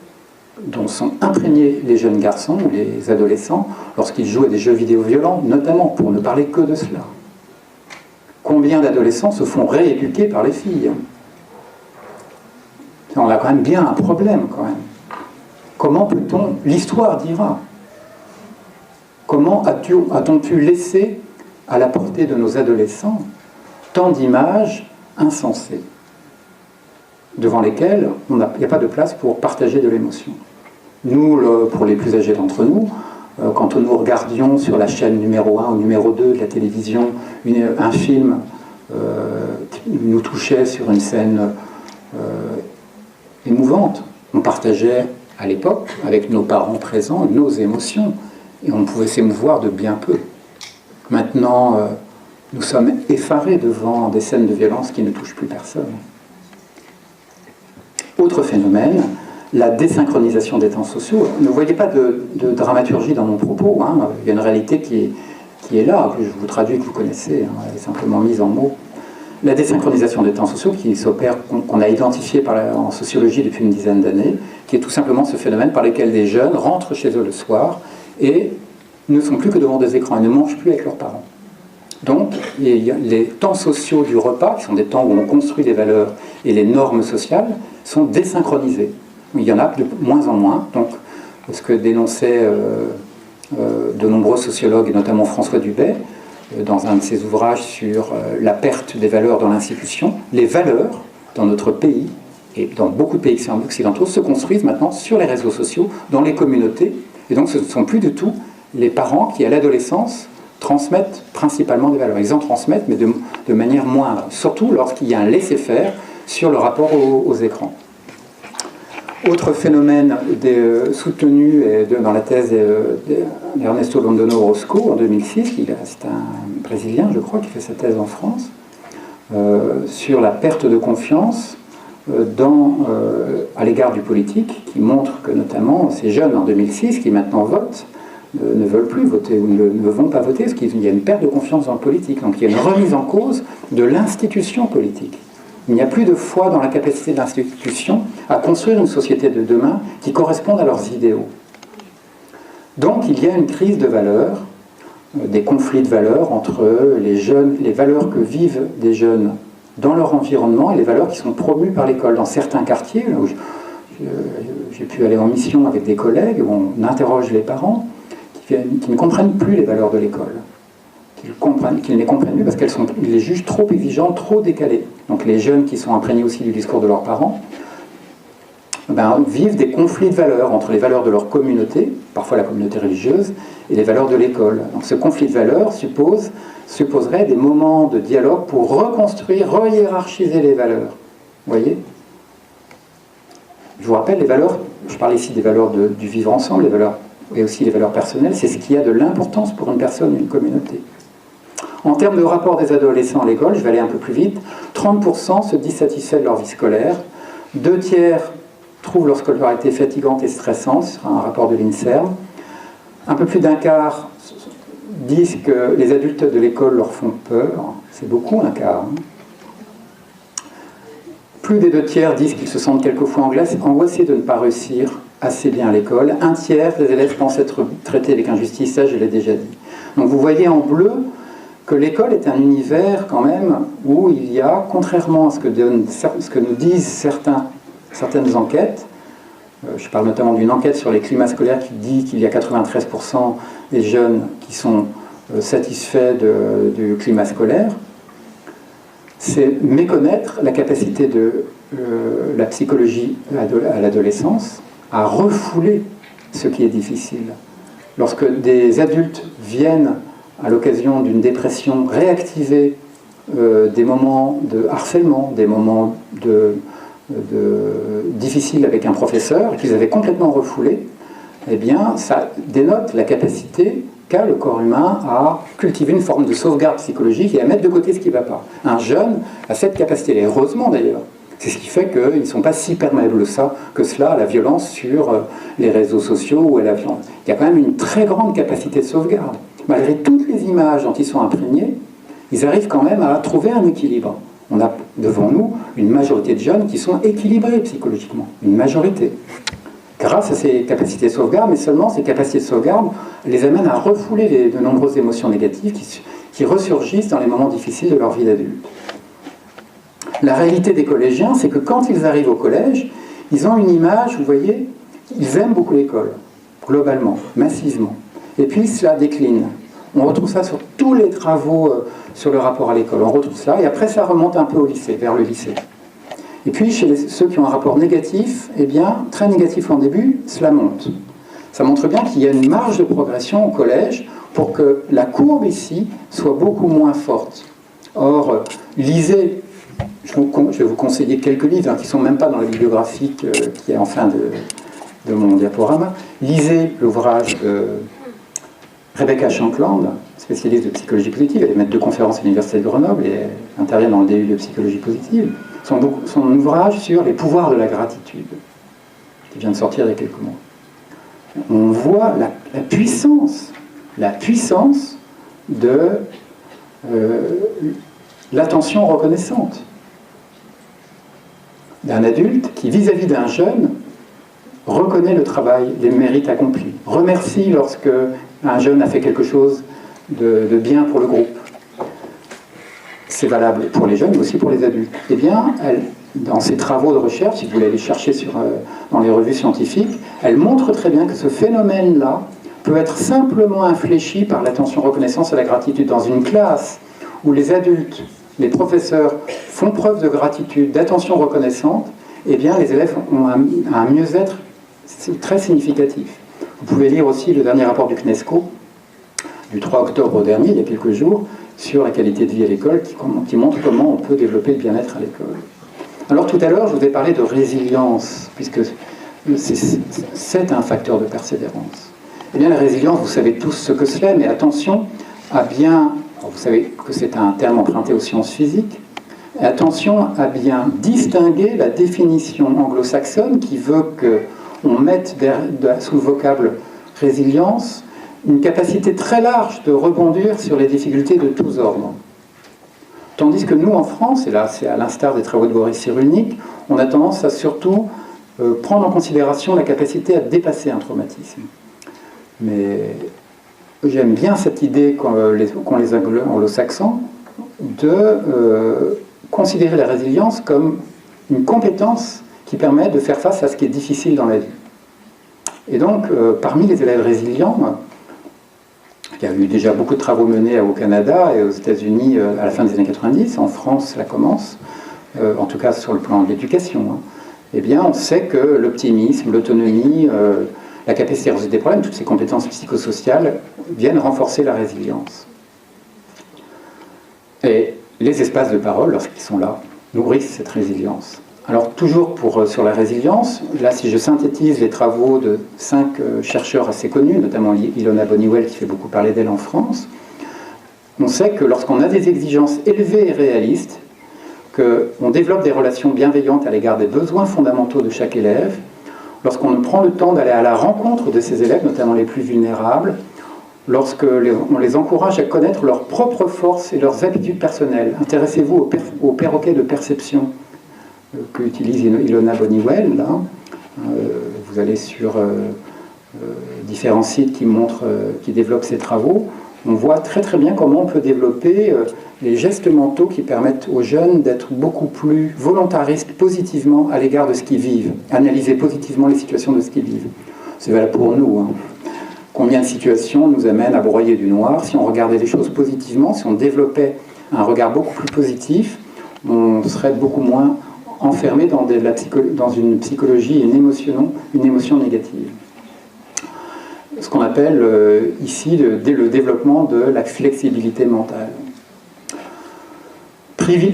dont sont imprégnés les jeunes garçons ou les adolescents lorsqu'ils jouent à des jeux vidéo violents, notamment, pour ne parler que de cela. Combien d'adolescents se font rééduquer par les filles? On a quand même bien un problème, quand même. Comment peut-on... L'histoire dira. Comment a-t-on pu laisser à la portée de nos adolescents tant d'images insensées, devant lesquelles il n'y a pas de place pour partager de l'émotion? Nous, pour les plus âgés d'entre nous, quand nous regardions sur la chaîne numéro 1 ou numéro 2 de la télévision un film qui nous touchait sur une scène émouvante, on partageait à l'époque, avec nos parents présents, nos émotions, et on pouvait s'émouvoir de bien peu. Maintenant, nous sommes effarés devant des scènes de violence qui ne touchent plus personne. Autre phénomène, la désynchronisation des temps sociaux. Ne voyez pas de dramaturgie dans mon propos, hein. Il y a une réalité qui est là, que je vous traduis, que vous connaissez, hein. Elle est simplement mise en mots. La désynchronisation des temps sociaux qui s'opère, qu'on a identifié en sociologie depuis une dizaine d'années, qui est tout simplement ce phénomène par lequel des jeunes rentrent chez eux le soir et ne sont plus que devant des écrans, ils ne mangent plus avec leurs parents. Donc, les temps sociaux du repas, qui sont des temps où on construit les valeurs et les normes sociales, sont désynchronisés. Il y en a de moins en moins. Donc, ce que dénonçaient de nombreux sociologues, et notamment François Dubet, dans un de ses ouvrages sur la perte des valeurs dans l'institution. Les valeurs, dans notre pays, et dans beaucoup de pays occidentaux, se construisent maintenant sur les réseaux sociaux, dans les communautés. Et donc ce ne sont plus du tout les parents qui, à l'adolescence, transmettent principalement des valeurs. Ils en transmettent, mais de manière moindre, surtout lorsqu'il y a un laisser-faire sur le rapport aux écrans. Autre phénomène soutenu dans la thèse d'Ernesto Londono Orozco en 2006, c'est un Brésilien, je crois, qui fait sa thèse en France, sur la perte de confiance à l'égard du politique, qui montre que notamment ces jeunes en 2006 qui maintenant votent ne veulent plus voter ou ne vont pas voter parce qu'il y a une perte de confiance dans le politique. Donc il y a une remise en cause de l'institution politique. Il n'y a plus de foi dans la capacité de l'institution à construire une société de demain qui corresponde à leurs idéaux. Donc il y a une crise de valeurs, des conflits de valeurs entre les valeurs que vivent des jeunes dans leur environnement et les valeurs qui sont promues par l'école. Dans certains quartiers, là où j'ai pu aller en mission avec des collègues, où on interroge les parents qui ne comprennent plus les valeurs de l'école, qu'ils ne les comprennent plus parce qu'ils les jugent trop exigeants, trop décalés. Donc les jeunes qui sont imprégnés aussi du discours de leurs parents vivent des conflits de valeurs entre les valeurs de leur communauté, parfois la communauté religieuse, et les valeurs de l'école. Donc ce conflit de valeurs supposerait des moments de dialogue pour reconstruire, re-hiérarchiser les valeurs. Vous voyez ? Je vous rappelle, les valeurs, je parle ici des valeurs du vivre ensemble, les valeurs, et aussi les valeurs personnelles, c'est ce qui a de l'importance pour une personne, une communauté. En termes de rapport des adolescents à l'école, je vais aller un peu plus vite, 30% se disent satisfaits de leur vie scolaire, 2/3 trouvent leur scolarité fatigante et stressante, ce sera un rapport de l'INSERM, un peu plus d'un quart disent que les adultes de l'école leur font peur, c'est beaucoup un quart. Plus des 2/3 disent qu'ils se sentent quelquefois angoissés de ne pas réussir assez bien à l'école. 1/3 des élèves pensent être traités avec injustice, ça je l'ai déjà dit. Donc vous voyez en bleu que l'école est un univers quand même où il y a, contrairement à ce que nous disent certaines enquêtes, je parle notamment d'une enquête sur les climats scolaires qui dit qu'il y a 93% des jeunes qui sont satisfaits du climat scolaire, c'est méconnaître la capacité de la psychologie à l'adolescence à refouler ce qui est difficile. Lorsque des adultes viennent à l'occasion d'une dépression réactiver des moments de harcèlement, des moments difficiles avec un professeur, qu'ils avaient complètement refoulés, eh bien, ça dénote la capacité qu'a le corps humain à cultiver une forme de sauvegarde psychologique et à mettre de côté ce qui ne va pas. Un jeune a cette capacité, et heureusement d'ailleurs. C'est ce qui fait qu'ils ne sont pas si perméables que cela à la violence sur les réseaux sociaux ou à la violence. Il y a quand même une très grande capacité de sauvegarde. Malgré toutes les images dont ils sont imprégnés, ils arrivent quand même à trouver un équilibre. On a devant nous une majorité de jeunes qui sont équilibrés psychologiquement. Une majorité. Grâce à ces capacités de sauvegarde, mais seulement ces capacités de sauvegarde les amènent à refouler de nombreuses émotions négatives qui ressurgissent dans les moments difficiles de leur vie d'adulte. La réalité des collégiens, c'est que quand ils arrivent au collège, ils ont une image, vous voyez, ils aiment beaucoup l'école, globalement, massivement. Et puis cela décline. On retrouve ça sur tous les travaux sur le rapport à l'école. On retrouve cela, et après ça remonte un peu au lycée, vers le lycée. Et puis chez ceux qui ont un rapport négatif, eh bien, très négatif en début, cela monte. Ça montre bien qu'il y a une marge de progression au collège pour que la courbe ici soit beaucoup moins forte. Or, lisez, je vais vous conseiller quelques livres qui ne sont même pas dans la bibliographie qui est en fin de mon diaporama. Lisez l'ouvrage de Rebecca Shankland, spécialiste de psychologie positive. Elle est maître de conférence à l'Université de Grenoble et intervient dans le DU de psychologie positive. Son ouvrage sur les pouvoirs de la gratitude, qui vient de sortir il y a quelques mois. On voit la puissance de l'attention reconnaissante d'un adulte qui, vis-à-vis d'un jeune, reconnaît le travail, les mérites accomplis, remercie lorsque un jeune a fait quelque chose de bien pour le groupe. C'est valable pour les jeunes, mais aussi pour les adultes. Eh bien, dans ses travaux de recherche, si vous voulez aller chercher dans les revues scientifiques, elle montre très bien que ce phénomène-là peut être simplement infléchi par l'attention, reconnaissance et la gratitude. Dans une classe où les adultes, les professeurs font preuve de gratitude, d'attention reconnaissante, eh bien les élèves ont un mieux-être très significatif. Vous pouvez lire aussi le dernier rapport du CNESCO du 3 octobre dernier, il y a quelques jours, sur la qualité de vie à l'école, qui montre comment on peut développer le bien-être à l'école. Alors tout à l'heure, je vous ai parlé de résilience, puisque c'est un facteur de persévérance. Eh bien la résilience, vous savez tous ce que c'est, mais attention à bien... Vous savez que c'est un terme emprunté aux sciences physiques. Attention à bien distinguer la définition anglo-saxonne qui veut qu'on mette sous le vocable résilience une capacité très large de rebondir sur les difficultés de tous ordres. Tandis que nous, en France, et là c'est à l'instar des travaux de Boris Cyrulnik, on a tendance à surtout prendre en considération la capacité à dépasser un traumatisme. Mais j'aime bien cette idée qu'ont les anglo-saxons de considérer la résilience comme une compétence qui permet de faire face à ce qui est difficile dans la vie. Et donc, parmi les élèves résilients, il y a eu déjà beaucoup de travaux menés au Canada et aux États-Unis à la fin des années 90, en France, ça commence, en tout cas sur le plan de l'éducation. Eh bien, on sait que l'optimisme, l'autonomie, la capacité à résoudre des problèmes, toutes ces compétences psychosociales viennent renforcer la résilience. Et les espaces de parole, lorsqu'ils sont là, nourrissent cette résilience. Alors toujours sur la résilience, là si je synthétise les travaux de 5 chercheurs assez connus, notamment Ilona Boniwell qui fait beaucoup parler d'elle en France, on sait que lorsqu'on a des exigences élevées et réalistes, qu'on développe des relations bienveillantes à l'égard des besoins fondamentaux de chaque élève, lorsqu'on prend le temps d'aller à la rencontre de ces élèves, notamment les plus vulnérables, lorsqu'on les encourage à connaître leurs propres forces et leurs habitudes personnelles. Intéressez-vous au perroquet de perception qu'utilise Ilona Boniwell. Là. Vous allez sur différents sites qui développent ces travaux. On voit très très bien comment on peut développer les gestes mentaux qui permettent aux jeunes d'être beaucoup plus volontaristes positivement à l'égard de ce qu'ils vivent, analyser positivement les situations de ce qu'ils vivent. C'est valable pour nous. Combien de situations nous amènent à broyer du noir? Si on regardait les choses positivement, si on développait un regard beaucoup plus positif, on serait beaucoup moins enfermé dans une psychologie et une émotion négative. Ce qu'on appelle ici le développement de la flexibilité mentale.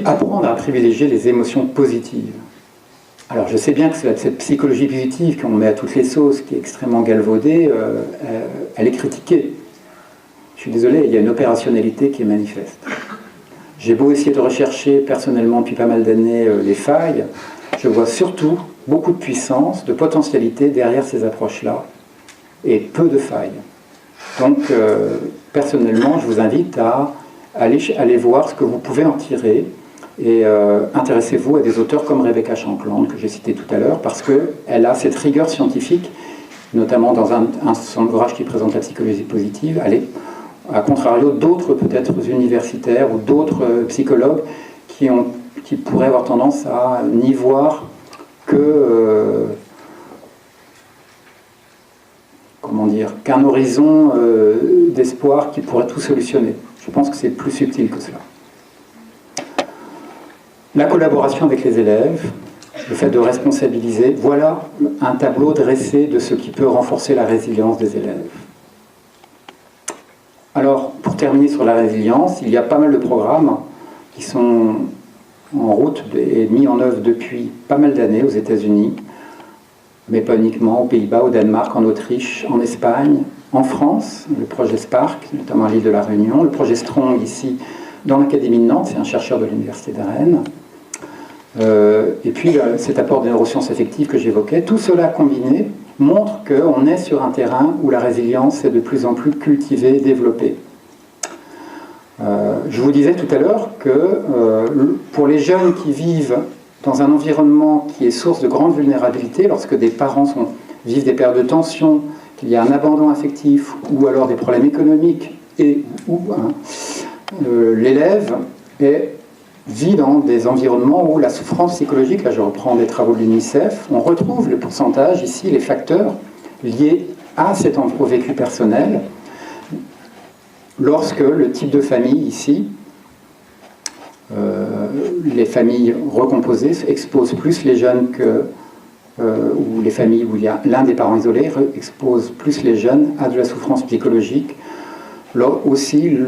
Apprendre à privilégier les émotions positives. Alors je sais bien que cette psychologie positive qu'on met à toutes les sauces, qui est extrêmement galvaudée, elle est critiquée. Je suis désolé, il y a une opérationnalité qui est manifeste. J'ai beau essayer de rechercher personnellement depuis pas mal d'années les failles, je vois surtout beaucoup de puissance, de potentialité derrière ces approches-là, et peu de failles. Donc personnellement, je vous invite à aller voir ce que vous pouvez en tirer, et intéressez-vous à des auteurs comme Rebecca Shankland, que j'ai cité tout à l'heure, parce qu'elle a cette rigueur scientifique, notamment dans son ouvrage qui présente la psychologie positive. À contrario d'autres peut-être universitaires ou d'autres psychologues qui pourraient avoir tendance à n'y voir qu'un horizon d'espoir qui pourrait tout solutionner. Je pense que c'est plus subtil que cela. La collaboration avec les élèves, le fait de responsabiliser, voilà un tableau dressé de ce qui peut renforcer la résilience des élèves. Alors, pour terminer sur la résilience, il y a pas mal de programmes qui sont en route et mis en œuvre depuis pas mal d'années aux États-Unis, mais pas uniquement, aux Pays-Bas, au Danemark, en Autriche, en Espagne, en France, le projet Spark, notamment à l'île de la Réunion, le projet Strong ici dans l'Académie de Nantes, c'est un chercheur de l'Université de Rennes, et puis cet apport des neurosciences affectives que j'évoquais, tout cela combiné montre qu'on est sur un terrain où la résilience est de plus en plus cultivée, développée. Je vous disais tout à l'heure que pour les jeunes qui vivent dans un environnement qui est source de grande vulnérabilité, lorsque des parents vivent des périodes de tension, qu'il y a un abandon affectif ou alors des problèmes économiques l'élève vit dans des environnements où la souffrance psychologique, là je reprends des travaux de l'UNICEF, on retrouve le pourcentage ici, les facteurs liés au vécu personnel, lorsque le type de famille ici, les familles recomposées exposent plus les jeunes ou les familles où il y a l'un des parents isolés exposent plus les jeunes à de la souffrance psychologique. Aussi,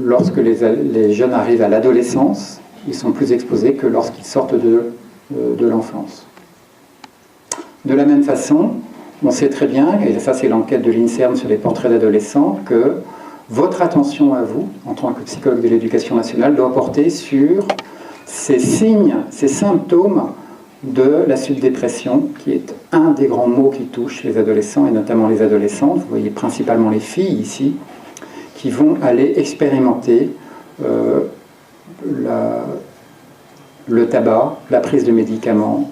lorsque les jeunes arrivent à l'adolescence, ils sont plus exposés que lorsqu'ils sortent de l'enfance. De la même façon, on sait très bien, et ça c'est l'enquête de l'INSERM sur les portraits d'adolescents, que votre attention à vous, en tant que psychologue de l'éducation nationale, doit porter sur ces signes, ces symptômes de la subdépression, qui est un des grands maux qui touche les adolescents, et notamment les adolescentes. Vous voyez principalement les filles ici, qui vont aller expérimenter le tabac, la prise de médicaments,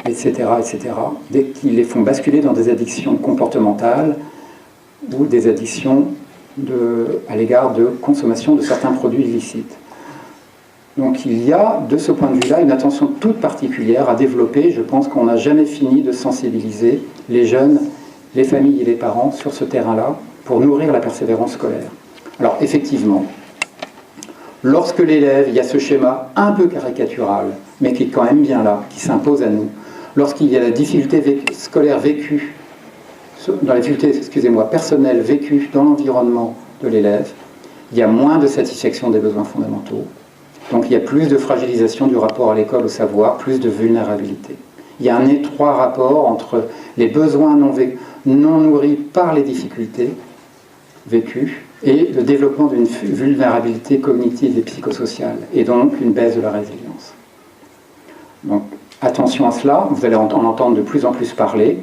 etc., etc., dès qu'ils les font basculer dans des addictions comportementales ou des addictions à l'égard de consommation de certains produits illicites. Donc il y a, de ce point de vue-là, une attention toute particulière à développer. Je pense qu'on n'a jamais fini de sensibiliser les jeunes, les familles et les parents sur ce terrain-là pour nourrir la persévérance scolaire. Alors effectivement, lorsque l'élève, il y a ce schéma un peu caricatural, mais qui est quand même bien là, qui s'impose à nous, lorsqu'il y a la difficulté scolaire vécue, dans la difficulté, personnelle vécue dans l'environnement de l'élève, il y a moins de satisfaction des besoins fondamentaux. Donc il y a plus de fragilisation du rapport à l'école, au savoir, plus de vulnérabilité. Il y a un étroit rapport entre les besoins non nourris par les difficultés vécues et le développement d'une vulnérabilité cognitive et psychosociale, et donc une baisse de la résilience. Donc attention à cela, vous allez en entendre de plus en plus parler.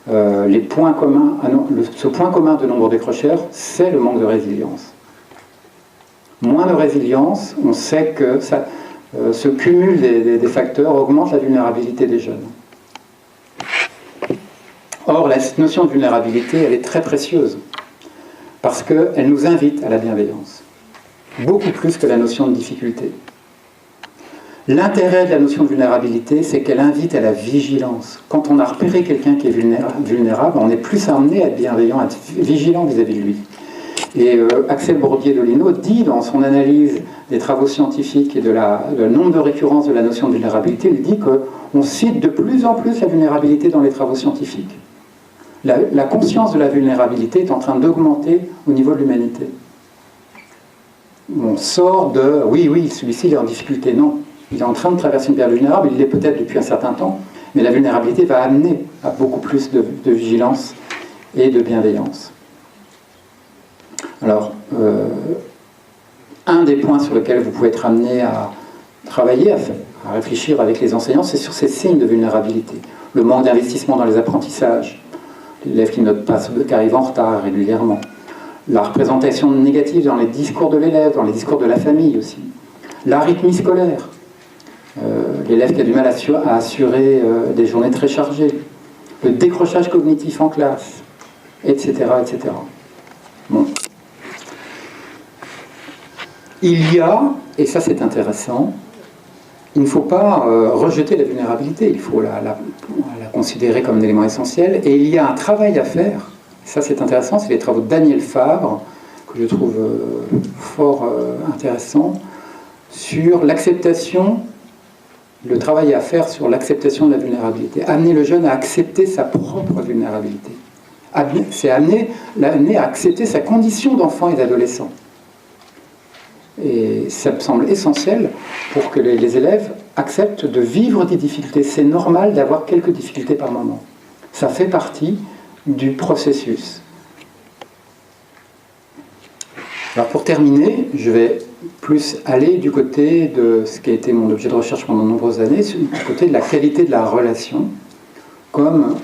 Ce point commun de nombre décrocheurs, c'est le manque de résilience. Moins de résilience, on sait que ce cumul des facteurs augmente la vulnérabilité des jeunes. Or, la notion de vulnérabilité, elle est très précieuse, parce qu'elle nous invite à la bienveillance, beaucoup plus que la notion de difficulté. L'intérêt de la notion de vulnérabilité, c'est qu'elle invite à la vigilance. Quand on a repéré quelqu'un qui est vulnérable, on est plus amené à être bienveillant, à être vigilant vis-à-vis de lui. Et Axel Bordier-Dolino dit dans son analyse des travaux scientifiques et le nombre de récurrences de la notion de vulnérabilité, il dit qu'on cite de plus en plus la vulnérabilité dans les travaux scientifiques. La conscience de la vulnérabilité est en train d'augmenter au niveau de l'humanité. On sort de « oui, celui-ci il est en difficulté ». Non, il est en train de traverser une période vulnérable, il l'est peut-être depuis un certain temps, mais la vulnérabilité va amener à beaucoup plus de vigilance et de bienveillance. Alors, un des points sur lesquels vous pouvez être amené à travailler, à réfléchir avec les enseignants, c'est sur ces signes de vulnérabilité. Le manque d'investissement dans les apprentissages, l'élève qui note pas, qui arrive en retard régulièrement, la représentation négative dans les discours de l'élève, dans les discours de la famille aussi, l'arythmie scolaire, l'élève qui a du mal à assurer des journées très chargées, le décrochage cognitif en classe, etc., etc. Bon. Il y a, et ça c'est intéressant, il ne faut pas rejeter la vulnérabilité, il faut la considérer comme un élément essentiel, et il y a un travail à faire, ça c'est intéressant, c'est les travaux de Daniel Favre, que je trouve fort intéressant, sur l'acceptation, le travail à faire sur l'acceptation de la vulnérabilité, amener le jeune à accepter sa propre vulnérabilité, c'est amener à accepter sa condition d'enfant et d'adolescent. Et ça me semble essentiel pour que les élèves acceptent de vivre des difficultés. C'est normal d'avoir quelques difficultés par moment. Ça fait partie du processus. Alors pour terminer, je vais plus aller du côté de ce qui a été mon objet de recherche pendant de nombreuses années, du côté de la qualité de la relation, comme,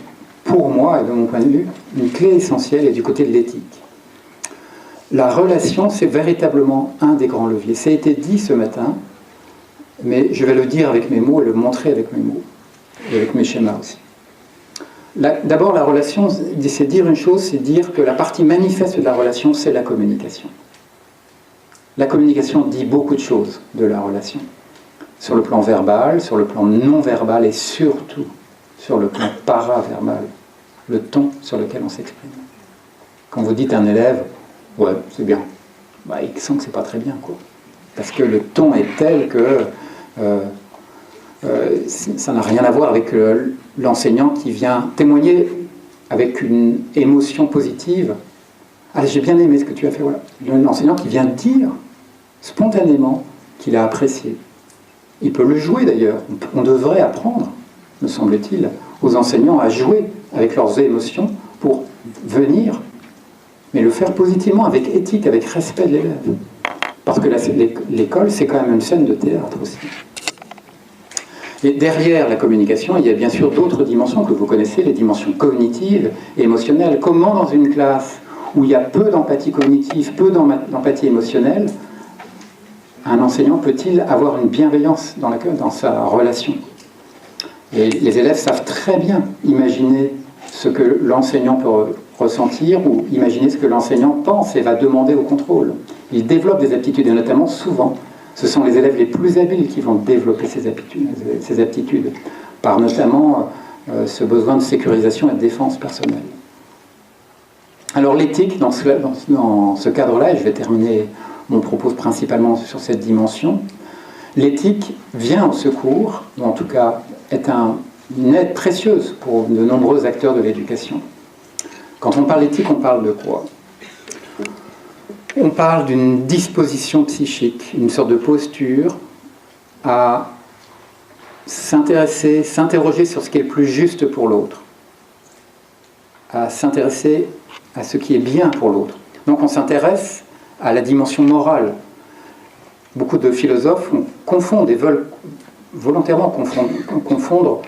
pour moi et de mon point de vue, une clé essentielle, et du côté de l'éthique. La relation, c'est véritablement un des grands leviers. Ça a été dit ce matin, mais je vais le dire avec mes mots et le montrer avec mes mots, et avec mes schémas aussi. D'abord, la relation, c'est dire une chose, c'est dire que la partie manifeste de la relation, c'est la communication. La communication dit beaucoup de choses de la relation, sur le plan verbal, sur le plan non verbal et surtout sur le plan paraverbal, le ton sur lequel on s'exprime. Quand vous dites à un élève, ouais, c'est bien, bah, il sent que c'est pas très bien, quoi. Parce que le ton est tel que ça n'a rien à voir avec l'enseignant qui vient témoigner avec une émotion positive. Ah, j'ai bien aimé ce que tu as fait, voilà. L'enseignant qui vient dire spontanément qu'il a apprécié. Il peut le jouer d'ailleurs. On devrait apprendre, me semble-t-il, aux enseignants à jouer avec leurs émotions pour venir, mais le faire positivement, avec éthique, avec respect de l'élève. Parce que l'école, c'est quand même une scène de théâtre aussi. Et derrière la communication, il y a bien sûr d'autres dimensions que vous connaissez, les dimensions cognitives et émotionnelles. Comment dans une classe où il y a peu d'empathie cognitive, peu d'empathie émotionnelle, un enseignant peut-il avoir une bienveillance dans sa relation? Et les élèves savent très bien imaginer ce que l'enseignant peut ressentir ou imaginer ce que l'enseignant pense et va demander au contrôle. Ils développent des aptitudes, et notamment souvent, ce sont les élèves les plus habiles qui vont développer ces aptitudes par notamment ce besoin de sécurisation et de défense personnelle. Alors l'éthique, dans ce cadre-là, et je vais terminer mon propos principalement sur cette dimension, l'éthique vient au secours, ou en tout cas est une aide précieuse pour de nombreux acteurs de l'éducation. Quand on parle d'éthique, on parle de quoi? On parle d'une disposition psychique, une sorte de posture à s'intéresser, s'interroger sur ce qui est le plus juste pour l'autre, à s'intéresser à ce qui est bien pour l'autre. Donc on s'intéresse à la dimension morale. Beaucoup de philosophes confondent et veulent volontairement confondre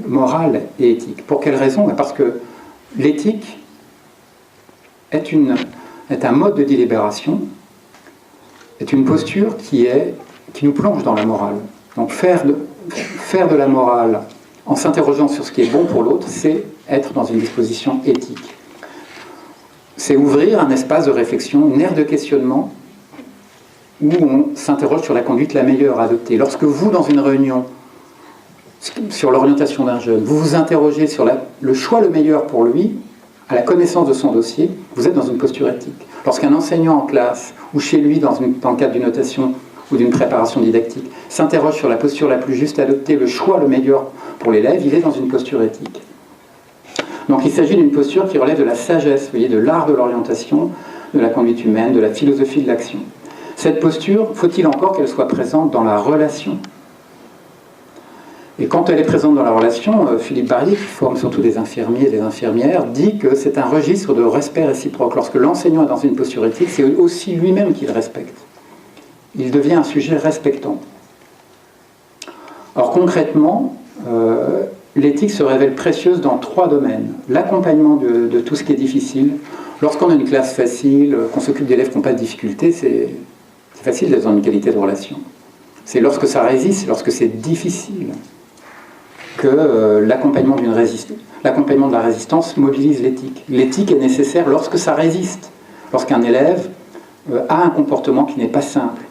morale et éthique. Pour quelle raison? Parce que l'éthique est un mode de délibération, est une posture qui nous plonge dans la morale. Donc faire de la morale en s'interrogeant sur ce qui est bon pour l'autre, c'est être dans une disposition éthique. C'est ouvrir un espace de réflexion, une aire de questionnement où on s'interroge sur la conduite la meilleure à adopter. Lorsque vous, dans une réunion, sur l'orientation d'un jeune, vous vous interrogez sur le choix le meilleur pour lui, à la connaissance de son dossier, vous êtes dans une posture éthique. Lorsqu'un enseignant en classe, ou chez lui, dans le cadre d'une notation ou d'une préparation didactique, s'interroge sur la posture la plus juste à adopter, le choix le meilleur pour l'élève, il est dans une posture éthique. Donc il s'agit d'une posture qui relève de la sagesse, vous voyez, de l'art de l'orientation, de la conduite humaine, de la philosophie de l'action. Cette posture, faut-il encore qu'elle soit présente dans la relation? Et quand elle est présente dans la relation, Philippe Barrier, qui forme surtout des infirmiers et des infirmières, dit que c'est un registre de respect réciproque. Lorsque l'enseignant est dans une posture éthique, c'est aussi lui-même qui le respecte. Il devient un sujet respectant. Alors concrètement, l'éthique se révèle précieuse dans 3 domaines. L'accompagnement de tout ce qui est difficile. Lorsqu'on a une classe facile, qu'on s'occupe d'élèves qui n'ont pas de difficultés, c'est facile d'être dans une qualité de relation. C'est lorsque ça résiste, lorsque c'est difficile, que l'accompagnement de la résistance mobilise l'éthique. L'éthique est nécessaire lorsque ça résiste, lorsqu'un élève a un comportement qui n'est pas simple.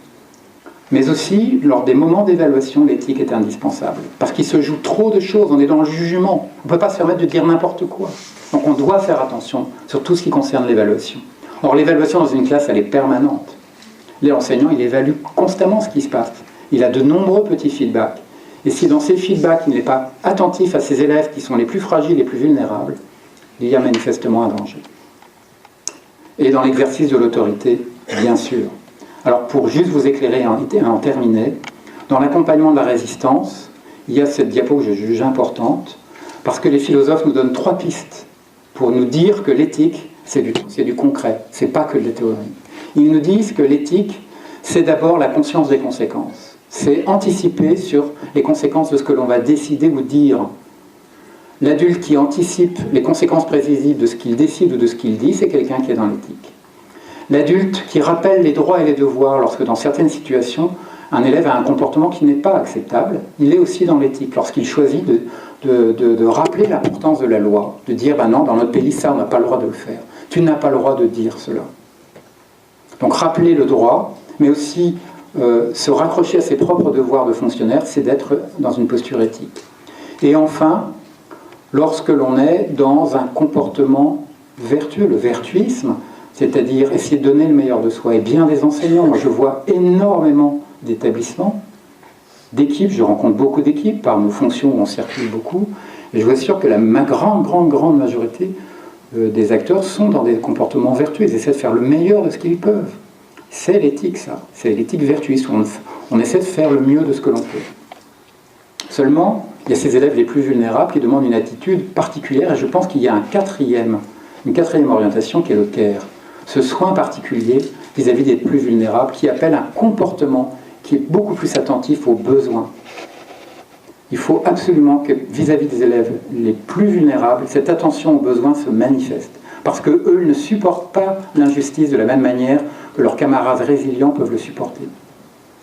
Mais aussi, lors des moments d'évaluation, l'éthique est indispensable. Parce qu'il se joue trop de choses, on est dans le jugement. On ne peut pas se permettre de dire n'importe quoi. Donc on doit faire attention sur tout ce qui concerne l'évaluation. Or, l'évaluation dans une classe, elle est permanente. L'enseignant, il évalue constamment ce qui se passe. Il a de nombreux petits feedbacks. Et si dans ces feedbacks, il n'est pas attentif à ses élèves qui sont les plus fragiles, les plus vulnérables, il y a manifestement un danger. Et dans l'exercice de l'autorité, bien sûr. Alors pour juste vous éclairer et en terminer, dans l'accompagnement de la résistance, il y a cette diapo que je juge importante, parce que les philosophes nous donnent 3 pistes pour nous dire que l'éthique, c'est du concret, c'est pas que de la théorie. Ils nous disent que l'éthique, c'est d'abord la conscience des conséquences. C'est anticiper sur les conséquences de ce que l'on va décider ou dire. L'adulte qui anticipe les conséquences prévisibles de ce qu'il décide ou de ce qu'il dit, c'est quelqu'un qui est dans l'éthique. L'adulte qui rappelle les droits et les devoirs lorsque dans certaines situations, un élève a un comportement qui n'est pas acceptable, il est aussi dans l'éthique. Lorsqu'il choisit de rappeler l'importance de la loi, de dire ben non, dans notre pays, ça, on n'a pas le droit de le faire. Tu n'as pas le droit de dire cela. Donc rappeler le droit, mais aussi se raccrocher à ses propres devoirs de fonctionnaire, c'est d'être dans une posture éthique. Et enfin, lorsque l'on est dans un comportement vertueux, le vertuisme, c'est-à-dire essayer de donner le meilleur de soi, et bien des enseignants. Moi, je vois énormément d'établissements, d'équipes, je rencontre beaucoup d'équipes par nos fonctions où on circule beaucoup, et je vous assure que la grande majorité des acteurs sont dans des comportements vertueux, ils essaient de faire le meilleur de ce qu'ils peuvent. C'est l'éthique, ça, c'est l'éthique vertuiste, où on essaie de faire le mieux de ce que l'on peut. Seulement, il y a ces élèves les plus vulnérables qui demandent une attitude particulière, et je pense qu'il y a une quatrième orientation qui est le care, ce soin particulier vis-à-vis des plus vulnérables qui appelle un comportement qui est beaucoup plus attentif aux besoins. Il faut absolument que vis-à-vis des élèves les plus vulnérables, cette attention aux besoins se manifeste. Parce qu'eux, ils ne supportent pas l'injustice de la même manière que leurs camarades résilients peuvent le supporter.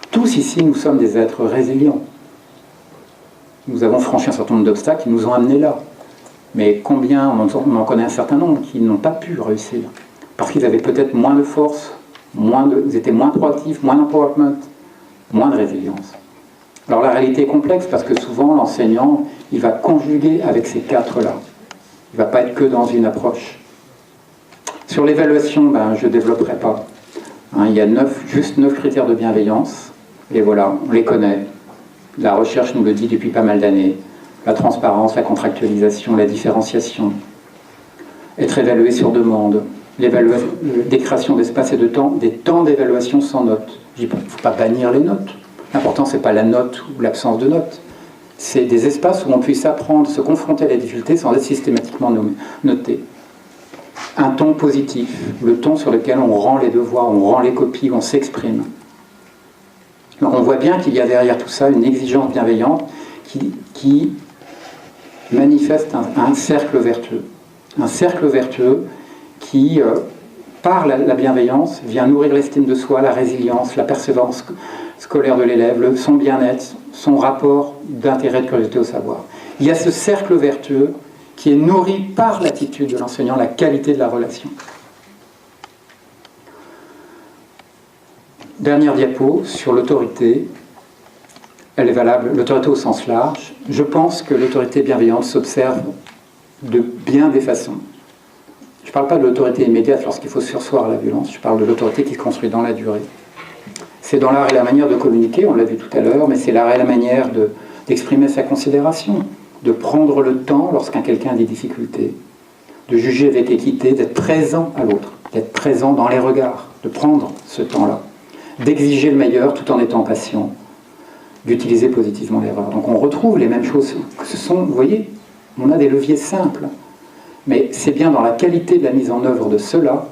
Tous ici, nous sommes des êtres résilients. Nous avons franchi un certain nombre d'obstacles qui nous ont amenés là. Mais combien, on en connaît un certain nombre qui n'ont pas pu réussir. Parce qu'ils avaient peut-être moins de force, ils étaient moins proactifs, moins d'empowerment, moins de résilience. Alors la réalité est complexe parce que souvent l'enseignant, il va conjuguer avec ces quatre-là. Il ne va pas être que dans une approche. Sur l'évaluation, je ne développerai pas. Il y a juste 9 critères de bienveillance. Et voilà, on les connaît. La recherche nous le dit depuis pas mal d'années. La transparence, la contractualisation, la différenciation. Être évalué sur demande. Des créations d'espace et de temps, des temps d'évaluation sans notes. Il ne faut pas bannir les notes. L'important, ce n'est pas la note ou l'absence de notes. C'est des espaces où on puisse apprendre, se confronter à la difficulté sans être systématiquement noté. Un ton positif, le ton sur lequel on rend les devoirs, on rend les copies, on s'exprime. Alors on voit bien qu'il y a derrière tout ça une exigence bienveillante qui manifeste un cercle vertueux. Un cercle vertueux qui, par la bienveillance, vient nourrir l'estime de soi, la résilience, la persévérance scolaire de l'élève, son bien-être, son rapport d'intérêt, de curiosité au savoir. Il y a ce cercle vertueux qui est nourri par l'attitude de l'enseignant, la qualité de la relation. Dernière diapo sur l'autorité. Elle est valable, l'autorité au sens large. Je pense que l'autorité bienveillante s'observe de bien des façons. Je ne parle pas de l'autorité immédiate lorsqu'il faut surseoir à la violence, je parle de l'autorité qui se construit dans la durée. C'est dans l'art et la manière de communiquer, on l'a vu tout à l'heure, mais c'est l'art et la manière d'exprimer sa considération, de prendre le temps lorsqu'un quelqu'un a des difficultés, de juger avec équité, d'être présent à l'autre, d'être présent dans les regards, de prendre ce temps-là, d'exiger le meilleur tout en étant patient, d'utiliser positivement l'erreur. Donc on retrouve les mêmes choses. Ce sont, vous voyez, on a des leviers simples, mais c'est bien dans la qualité de la mise en œuvre de cela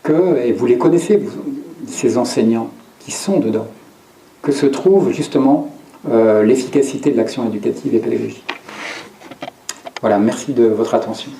que, et vous les connaissez, ces enseignants qui sont dedans, que se trouve justement l'efficacité de l'action éducative et pédagogique. Voilà, merci de votre attention.